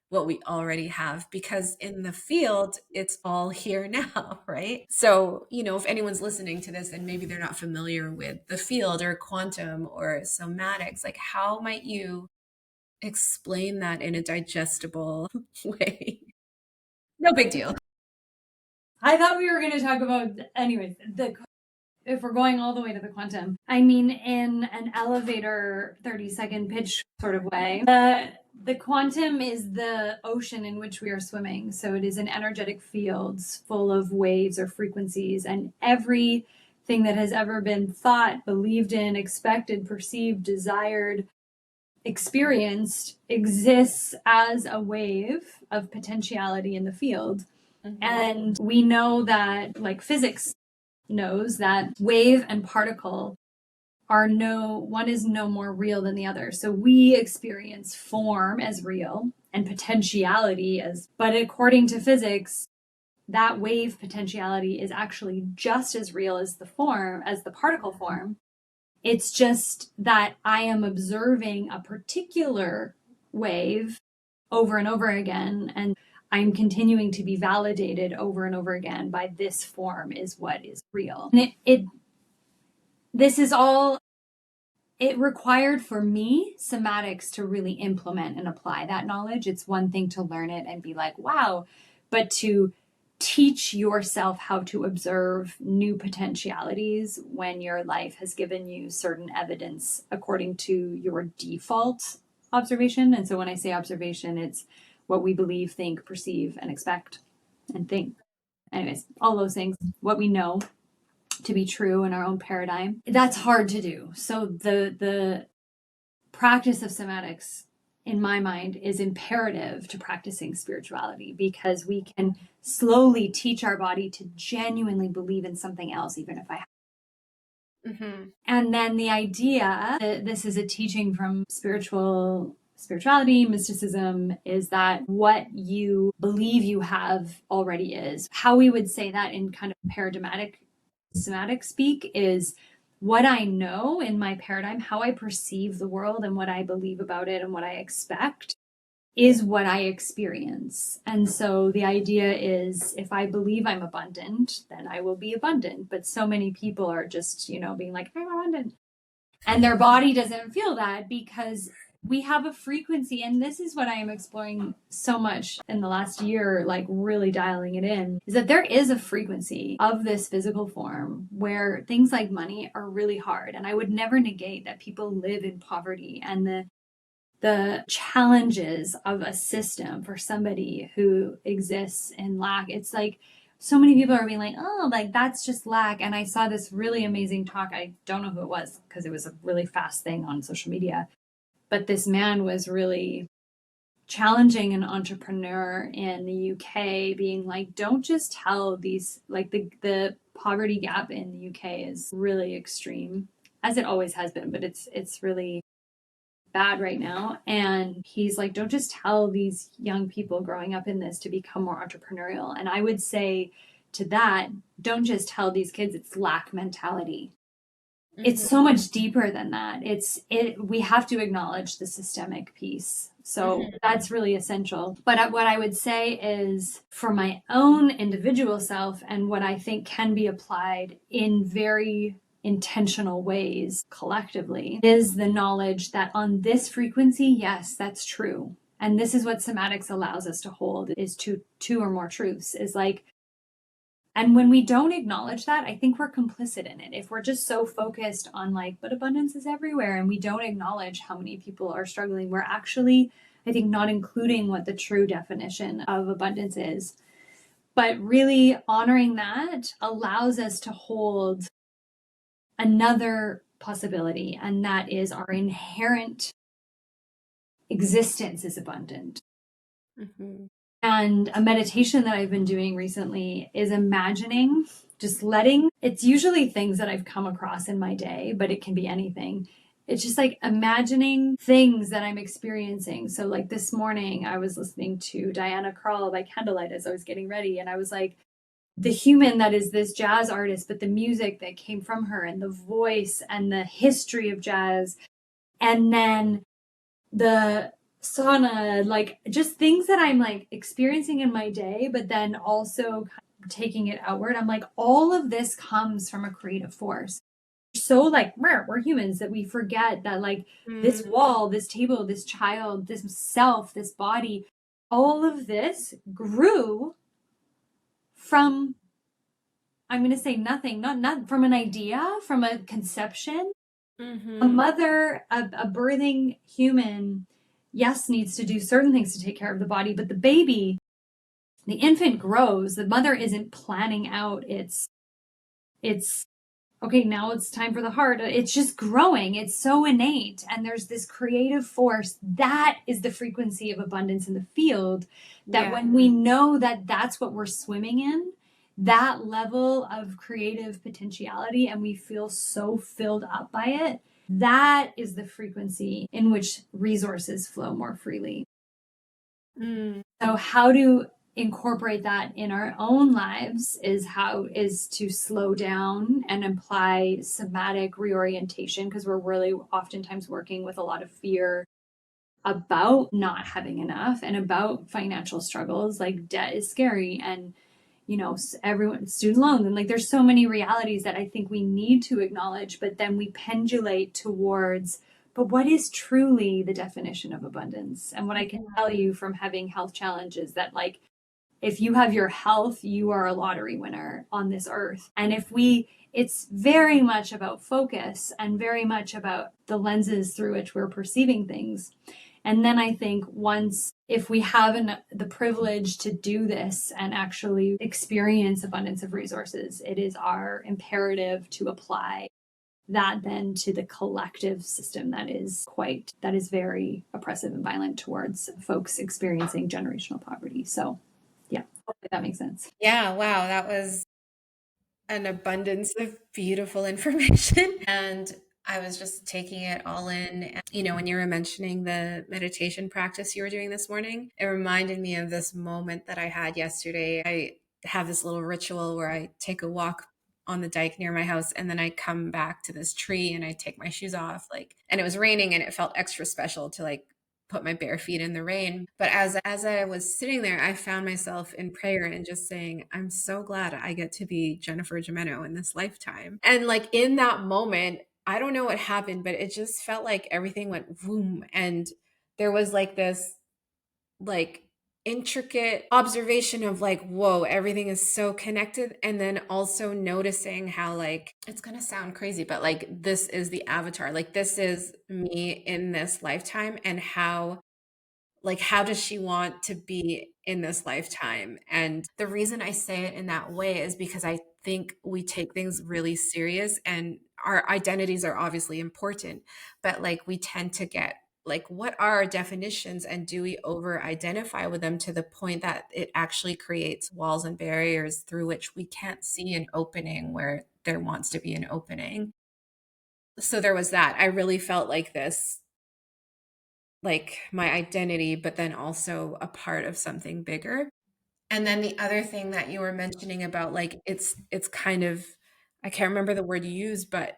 what we already have? Because in the field, it's all here now, right? So, if anyone's listening to this and maybe they're not familiar with the field or quantum or somatics, like how might you explain that in a digestible way? No big deal. I thought we were going to talk about, anyways, if we're going all the way to the quantum, I mean, in an elevator 30-second pitch sort of way, the quantum is the ocean in which we are swimming. So it is an energetic fields full of waves or frequencies, and everything that has ever been thought, believed in, expected, perceived, desired, experienced exists as a wave of potentiality in the field. Mm-hmm. And we know that, like physics knows, that wave and particle one is no more real than the other. So we experience form as real and potentiality but according to physics, that wave potentiality is actually just as real as the particle form. It's just that I am observing a particular wave over and over again, and I'm continuing to be validated over and over again by this form is what is real. And this is all it required for me, somatics, to really implement and apply that knowledge. It's one thing to learn it and be like, wow, but to teach yourself how to observe new potentialities when your life has given you certain evidence according to your default observation. And so when I say observation, it's what we believe, think, perceive, and expect and think. Anyways, all those things, what we know to be true in our own paradigm, that's hard to do. So the practice of somatics, in my mind, is imperative to practicing spirituality, because we can slowly teach our body to genuinely believe in something else, even if I have. Mm-hmm. And then the idea that this is a teaching from spirituality, mysticism, is that what you believe you have already is. How we would say that in kind of paradigmatic somatic speak is what I know in my paradigm, how I perceive the world and what I believe about it and what I expect is what I experience. And so the idea is, if I believe I'm abundant, then I will be abundant. But so many people are just, being like, I'm abundant. And their body doesn't feel that, because we have a frequency. And this is what I am exploring so much in the last year, like really dialing it in, is that there is a frequency of this physical form where things like money are really hard. And I would never negate that people live in poverty and the challenges of a system for somebody who exists in lack. It's like so many people are being like, oh, like that's just lack. And I saw this really amazing talk. I don't know who it was because it was a really fast thing on social media. But this man was really challenging an entrepreneur in the UK, being like, don't just tell these, like the poverty gap in the UK is really extreme, as it always has been, but it's really bad right now. And he's like, don't just tell these young people growing up in this to become more entrepreneurial. And I would say to that, don't just tell these kids it's lack mentality. Mm-hmm. It's so much deeper than that. We have to acknowledge the systemic piece. So mm-hmm. That's really essential. But what I would say is, for my own individual self, and what I think can be applied in very intentional ways collectively, is the knowledge that on this frequency, yes, that's true. And this is what somatics allows us to hold, is two or more truths, is like, and when we don't acknowledge that, I think we're complicit in it. If we're just so focused on like, but abundance is everywhere, and we don't acknowledge how many people are struggling, we're actually, I think, not including what the true definition of abundance is. But really honoring that allows us to hold another possibility, and that is our inherent existence is abundant. Mm-hmm. And a meditation that I've been doing recently is imagining, just letting, it's usually things that I've come across in my day, but it can be anything. It's just like imagining things that I'm experiencing. So like this morning, I was listening to Diana Krall by candlelight as I was getting ready. And I was like, the human that is this jazz artist, but the music that came from her and the voice and the history of jazz And then the sauna, like just things that I'm like experiencing in my day, but then also taking it outward. I'm like, all of this comes from a creative force. So like we're humans that we forget that like Mm, this wall, this table, this child, this self, this body, all of this grew from, I'm going to say nothing, not from an idea, from a conception. A mm-hmm. mother, a birthing human, yes, needs to do certain things to take care of the body, but the baby, the infant grows. The mother isn't planning out its okay, now it's time for the heart. It's just growing. It's so innate. And there's this creative force. That is the frequency of abundance in the field. That Yeah. when we know that that's what we're swimming in, that level of creative potentiality, and we feel so filled up by it, that is the frequency in which resources flow more freely. Mm, So how to incorporate that in our own lives is to slow down and apply somatic reorientation, because we're really oftentimes working with a lot of fear about not having enough and about financial struggles. Like debt is scary, and everyone, student loans, and like there's so many realities that I think we need to acknowledge, but then we pendulate towards, but what is truly the definition of abundance? And what I can tell you from having health challenges, that like if you have your health, you are a lottery winner on this earth. And it's very much about focus and very much about the lenses through which we're perceiving things. And then I think if we have the privilege to do this and actually experience abundance of resources, it is our imperative to apply that then to the collective system that is very oppressive and violent towards folks experiencing generational poverty. So yeah, hopefully that makes sense. yeah, wow, that was an abundance of beautiful information. And I was just taking it all in. And, when you were mentioning the meditation practice you were doing this morning, it reminded me of this moment that I had yesterday. I have this little ritual where I take a walk on the dike near my house, and then I come back to this tree and I take my shoes off, and it was raining, and it felt extra special to put my bare feet in the rain. But as I was sitting there, I found myself in prayer and just saying, I'm so glad I get to be Jennifer Jimeno in this lifetime. And in that moment, I don't know what happened, but it just felt like everything went boom. And there was this like intricate observation of whoa, everything is so connected. And then also noticing how it's gonna sound crazy, but this is the avatar, this is me in this lifetime, and how does she want to be in this lifetime? And the reason I say it in that way is because I think we take things really serious, and our identities are obviously important, but we tend to get what are our definitions, and do we over identify with them to the point that it actually creates walls and barriers through which we can't see an opening where there wants to be an opening. So there was that. I really felt like this, my identity, but then also a part of something bigger. And then the other thing that you were mentioning about it's kind of, I can't remember the word you used, but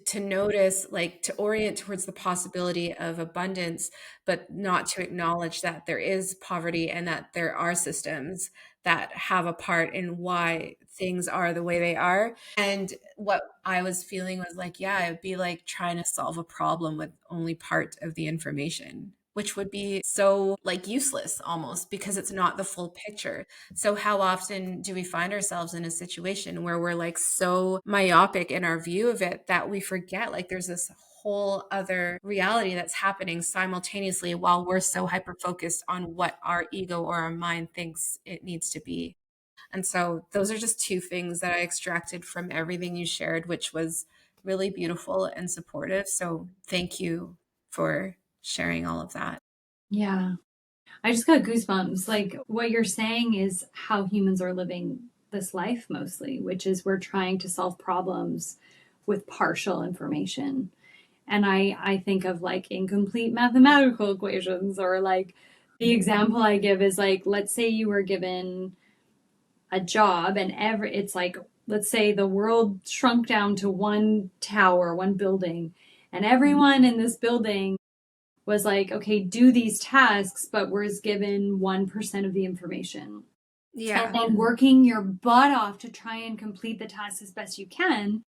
to notice, to orient towards the possibility of abundance, but not to acknowledge that there is poverty and that there are systems that have a part in why things are the way they are. And what I was feeling was yeah, it'd be like trying to solve a problem with only part of the information, which would be so useless almost, because it's not the full picture. So how often do we find ourselves in a situation where we're so myopic in our view of it that we forget there's this whole other reality that's happening simultaneously, while we're so hyper focused on what our ego or our mind thinks it needs to be. And so those are just two things that I extracted from everything you shared, which was really beautiful and supportive. So thank you for sharing all of that. Yeah. I just got goosebumps. Like what you're saying is how humans are living this life mostly, which is we're trying to solve problems with partial information. And I think of incomplete mathematical equations, or the example I give is let's say you were given a job, and it's let's say the world shrunk down to one tower, one building, And everyone in this building was like, okay, do these tasks, but was given 1% of the information. And Yeah. then working your butt off to try and complete the task as best you can.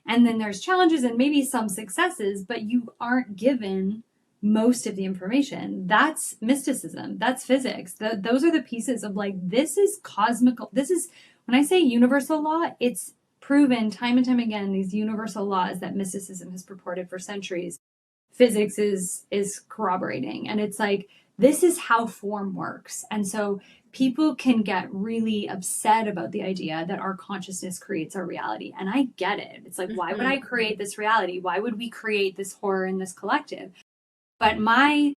And then there's challenges and maybe some successes, but you aren't given most of the information. That's mysticism. That's physics. Those are the pieces of like, this is cosmical. This is, when I say universal law, it's proven time and time again, these universal laws that mysticism has purported for centuries. Physics is corroborating. And it's like, this is how form works. And so people can get really upset about the idea that our consciousness creates our reality. And I get it. It's like, why would I create this reality? Why would we create this horror in this collective? But my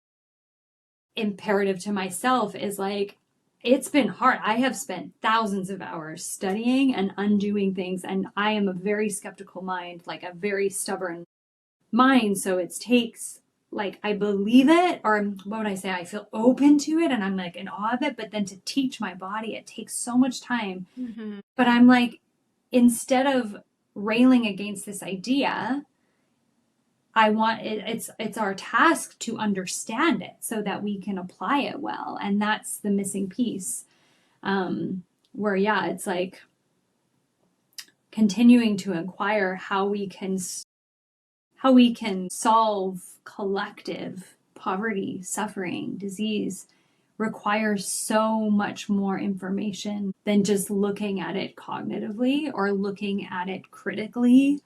imperative to myself is like, it's been hard. I have spent thousands of hours studying and undoing things. And I am a very skeptical mind, like a very stubborn mind. So it takes, like, I believe it, or what would I say? I feel open to it and I'm like in awe of it. But then to teach my body, it takes so much time. Mm-hmm. But I'm like, instead of railing against this idea, I want it, it's our task to understand it so that we can apply it well. And that's the missing piece. Where, yeah, it's like continuing to inquire how we can solve collective poverty, suffering, disease requires so much more information than just looking at it cognitively or looking at it critically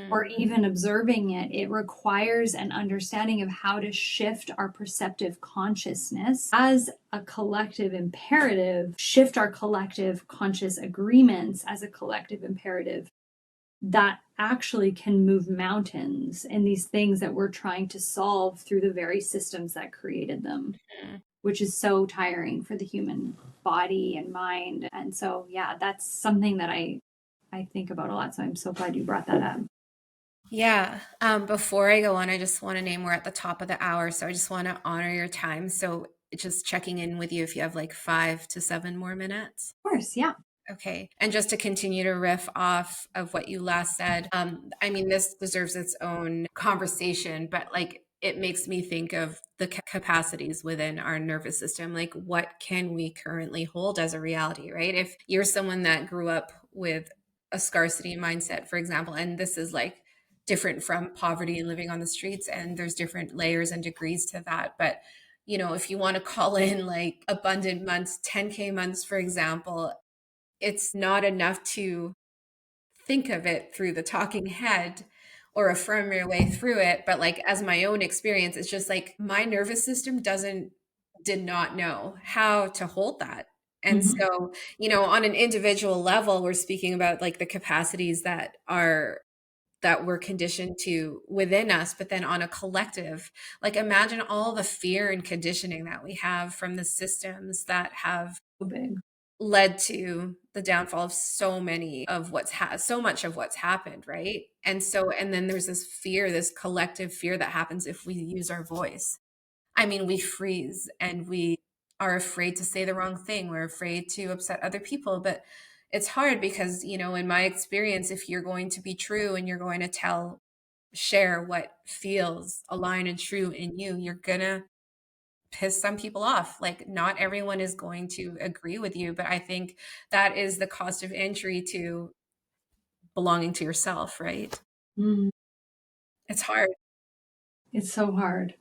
or even observing it. It requires an understanding of how to shift our perceptive consciousness as a collective imperative, shift our collective conscious agreements as a collective imperative that actually can move mountains in these things that we're trying to solve through the very systems that created them, which is so tiring for the human body and mind. And so, yeah, that's something that I think about a lot. So I'm so glad you brought that up. Yeah. Before I go on, I just want to name we're at the top of the hour. So I just want to honor your time. So just checking in with you if you have like 5 to 7 more minutes. Of course, yeah. Okay. And just to continue to riff off of what you last said, I mean, this deserves its own conversation, but like it makes me think of the capacities within our nervous system. Like, what can we currently hold as a reality, right? If you're someone that grew up with a scarcity mindset, for example, and this is like different from poverty and living on the streets, and there's different layers and degrees to that. But if you want to call in like abundant months, 10K months, for example, it's not enough to think of it through the talking head or affirm your way through it. But like, as my own experience, it's just like my nervous system did not know how to hold that. And Mm-hmm. so, on an individual level, we're speaking about like the capacities that we're conditioned to within us, but then on a collective, like imagine all the fear and conditioning that we have from the systems that have So big. led to the downfall of so much of what's happened, right? And then there's this fear, this collective fear that happens if we use our voice. I mean, we freeze and we are afraid to say the wrong thing. We're afraid to upset other people, but it's hard because, in my experience, if you're going to be true and you're going to share what feels aligned and true in you, you're gonna piss some people off. Like, not everyone is going to agree with you, but I think that is the cost of entry to belonging to yourself, right? Mm. It's hard. It's so hard.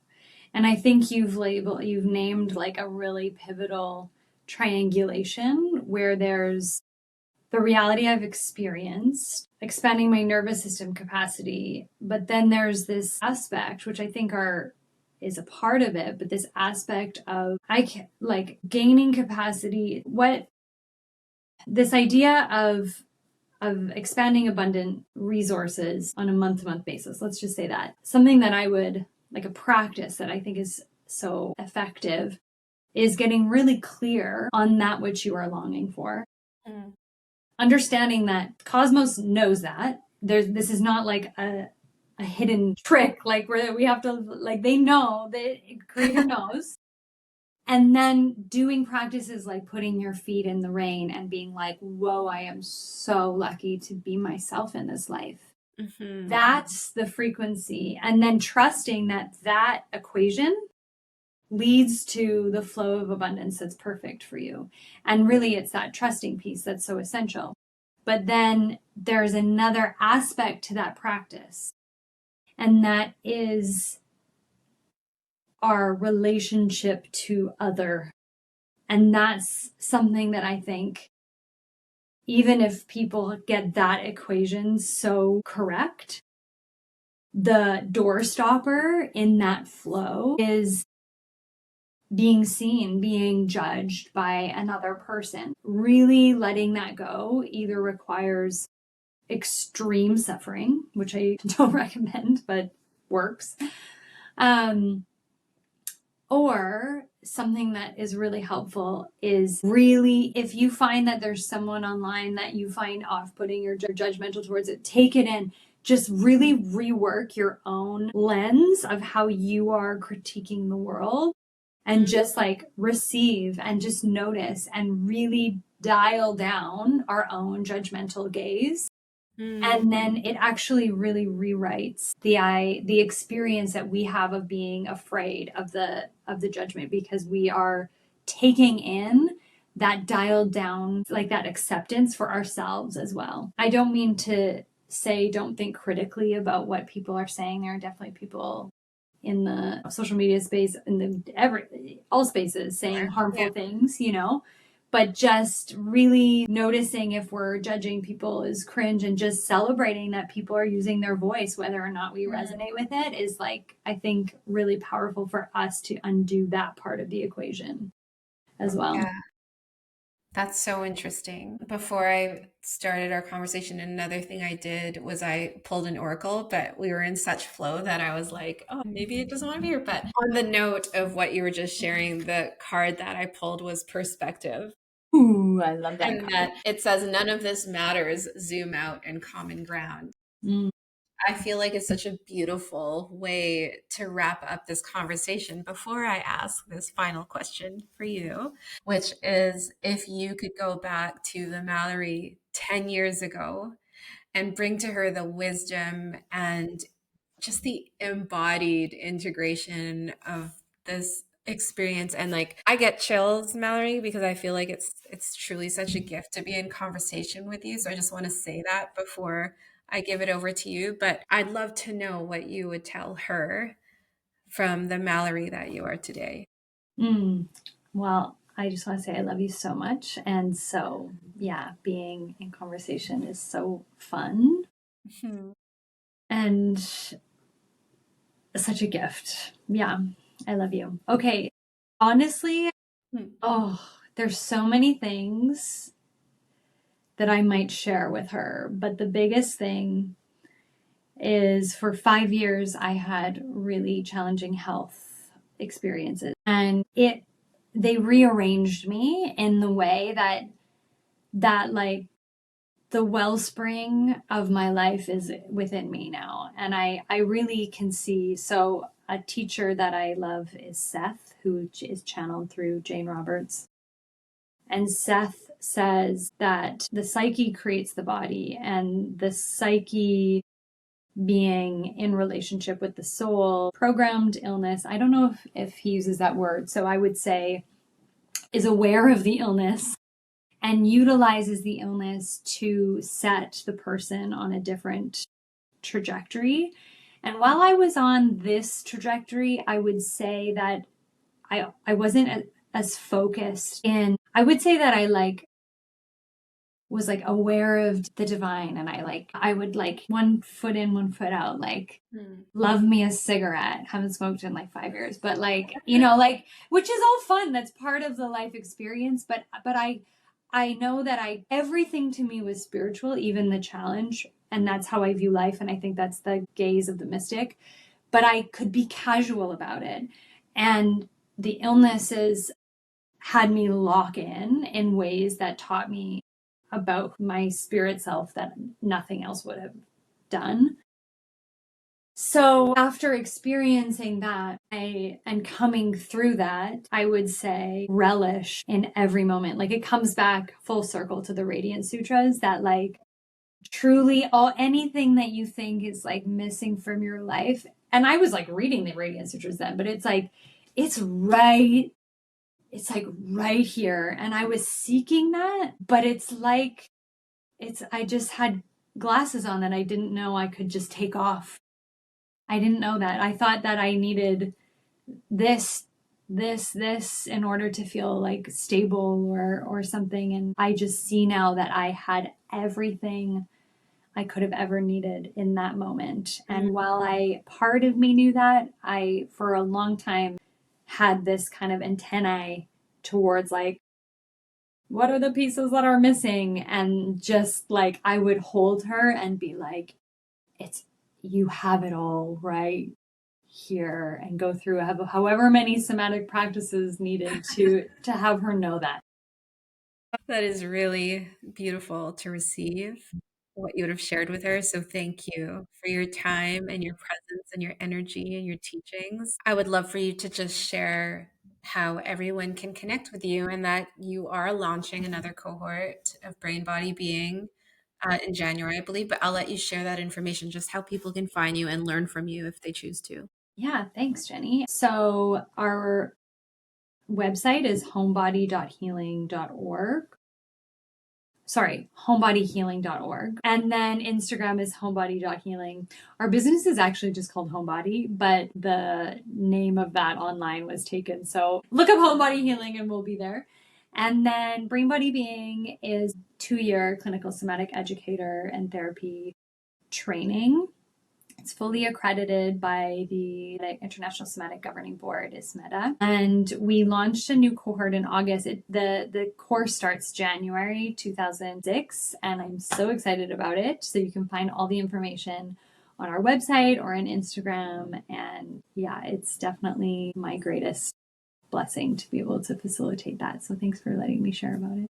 And I think you've named like a really pivotal triangulation where there's the reality I've experienced, expanding my nervous system capacity, but then there's this aspect which I think is a part of it, but this aspect of like gaining capacity, what this idea of expanding abundant resources on a month-to-month basis. Let's just say that. Something that I would like, a practice that I think is so effective is getting really clear on that which you are longing for. Mm. Understanding that Cosmos knows that. This is not like a hidden trick, like where we have to, like, they know, the creator knows. And then doing practices like putting your feet in the rain and being like, whoa, I am so lucky to be myself in this life. Mm-hmm. That's the frequency. And then trusting that that equation leads to the flow of abundance that's perfect for you. And really, it's that trusting piece that's so essential. But then there's another aspect to that practice, and that is our relationship to other. And that's something that I think, even if people get that equation so correct, the door stopper in that flow is being seen, being judged by another person. Really letting that go either requires extreme suffering, which I don't recommend, but works. Or something that is really helpful is really, if you find that there's someone online that you find off-putting or judgmental towards it, take it in. Just really rework your own lens of how you are critiquing the world, and just like receive and just notice and really dial down our own judgmental gaze. And then it actually really rewrites the experience that we have of being afraid of the judgment, because we are taking in that dialed down, like that acceptance for ourselves as well. I don't mean to say don't think critically about what people are saying. There are definitely people in the social media space, in the all spaces, saying harmful things, but just really noticing if we're judging people is cringe, and just celebrating that people are using their voice, whether or not we resonate with it, is like, I think, really powerful for us to undo that part of the equation as well. Yeah. That's so interesting. Before I started our conversation, another thing I did was I pulled an oracle, but we were in such flow that I was like, oh, maybe it doesn't want to be here. But on the note of what you were just sharing, the card that I pulled was perspective. Ooh, I love that And card. that it says, none of this matters, zoom out and common ground. Mm. I feel like it's such a beautiful way to wrap up this conversation before I ask this final question for you, which is, if you could go back to the Mallory 10 years ago and bring to her the wisdom and just the embodied integration of this experience. And like, I get chills, Mallory, because I feel like it's truly such a gift to be in conversation with you. So I just want to say that before I give it over to you. But I'd love to know what you would tell her from the Mallory that you are today. Mm. Well, I just want to say I love you so much. And so, yeah, being in conversation is so fun Hmm. and such a gift. Yeah, I love you. Okay. Honestly, Hmm. oh, there's so many things that I might share with her, but the biggest thing is, for 5 years, I had really challenging health experiences, and they rearranged me in the way that like the wellspring of my life is within me now. And I really can see. So a teacher that I love is Seth, who is channeled through Jane Roberts. And Seth says that the psyche creates the body, and the psyche, being in relationship with the soul, programmed illness. I don't know if he uses that word. So I would say is aware of the illness and utilizes the illness to set the person on a different trajectory. And while I was on this trajectory, I would say that I wasn't as focused in, I would say that I was aware of the divine, and I would one foot in, one foot out, love me a cigarette. Haven't smoked in 5 years, but which is all fun. That's part of the life experience. But I know that everything to me was spiritual, even the challenge. And that's how I view life. And I think that's the gaze of the mystic. But I could be casual about it. And the illnesses had me lock in ways that taught me about my spirit self that nothing else would have done. So after experiencing that, and coming through that, I would say relish in every moment. It comes back full circle to the Radiant Sutras, that truly all anything that you think is like missing from your life. And I was like reading the Radiant Sutras then, but it's like it's right it's like right here, and I was seeking that, but it's like it's I just had glasses on that I didn't know I could just take off. I didn't know that. I thought that I needed this this in order to feel like stable or something, and I just see now that I had everything I could have ever needed in that moment. And while I part of me knew that, I for a long time had this kind of antennae towards like what are the pieces that are missing, and just like I would hold her and be like, it's you have it all right here, and go through however many somatic practices needed to have her know that. That is really beautiful to receive what you would have shared with her. So thank you for your time and your presence and your energy and your teachings. I would love for you to just share how everyone can connect with you and that you are launching another cohort of Brain Body Being in January, I believe, but I'll let you share that information, just how people can find you and learn from you if they choose to. Yeah, thanks, Jenny. So our website is homebody.healing.org. Sorry, homebodyhealing.org. And then Instagram is homebody.healing. Our business is actually just called Homebody, but the name of that online was taken. So look up Homebody Healing and we'll be there. And then Brain Body Being is 2-year clinical somatic educator and therapy training. It's fully accredited by the International Somatic Governing Board, ISMETA. And we launched a new cohort in August. The course starts January 2006, and I'm so excited about it. So you can find all the information on our website or on Instagram. And yeah, it's definitely my greatest blessing to be able to facilitate that. So thanks for letting me share about it.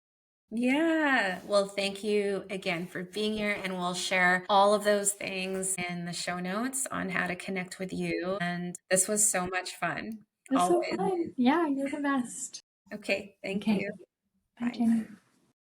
Yeah. Well, thank you again for being here. And we'll share all of those things in the show notes on how to connect with you. And this was so much fun. It's so Always. fun. Yeah, you're the best. Okay. Thank Okay. you. Bye, Bye. Jenny.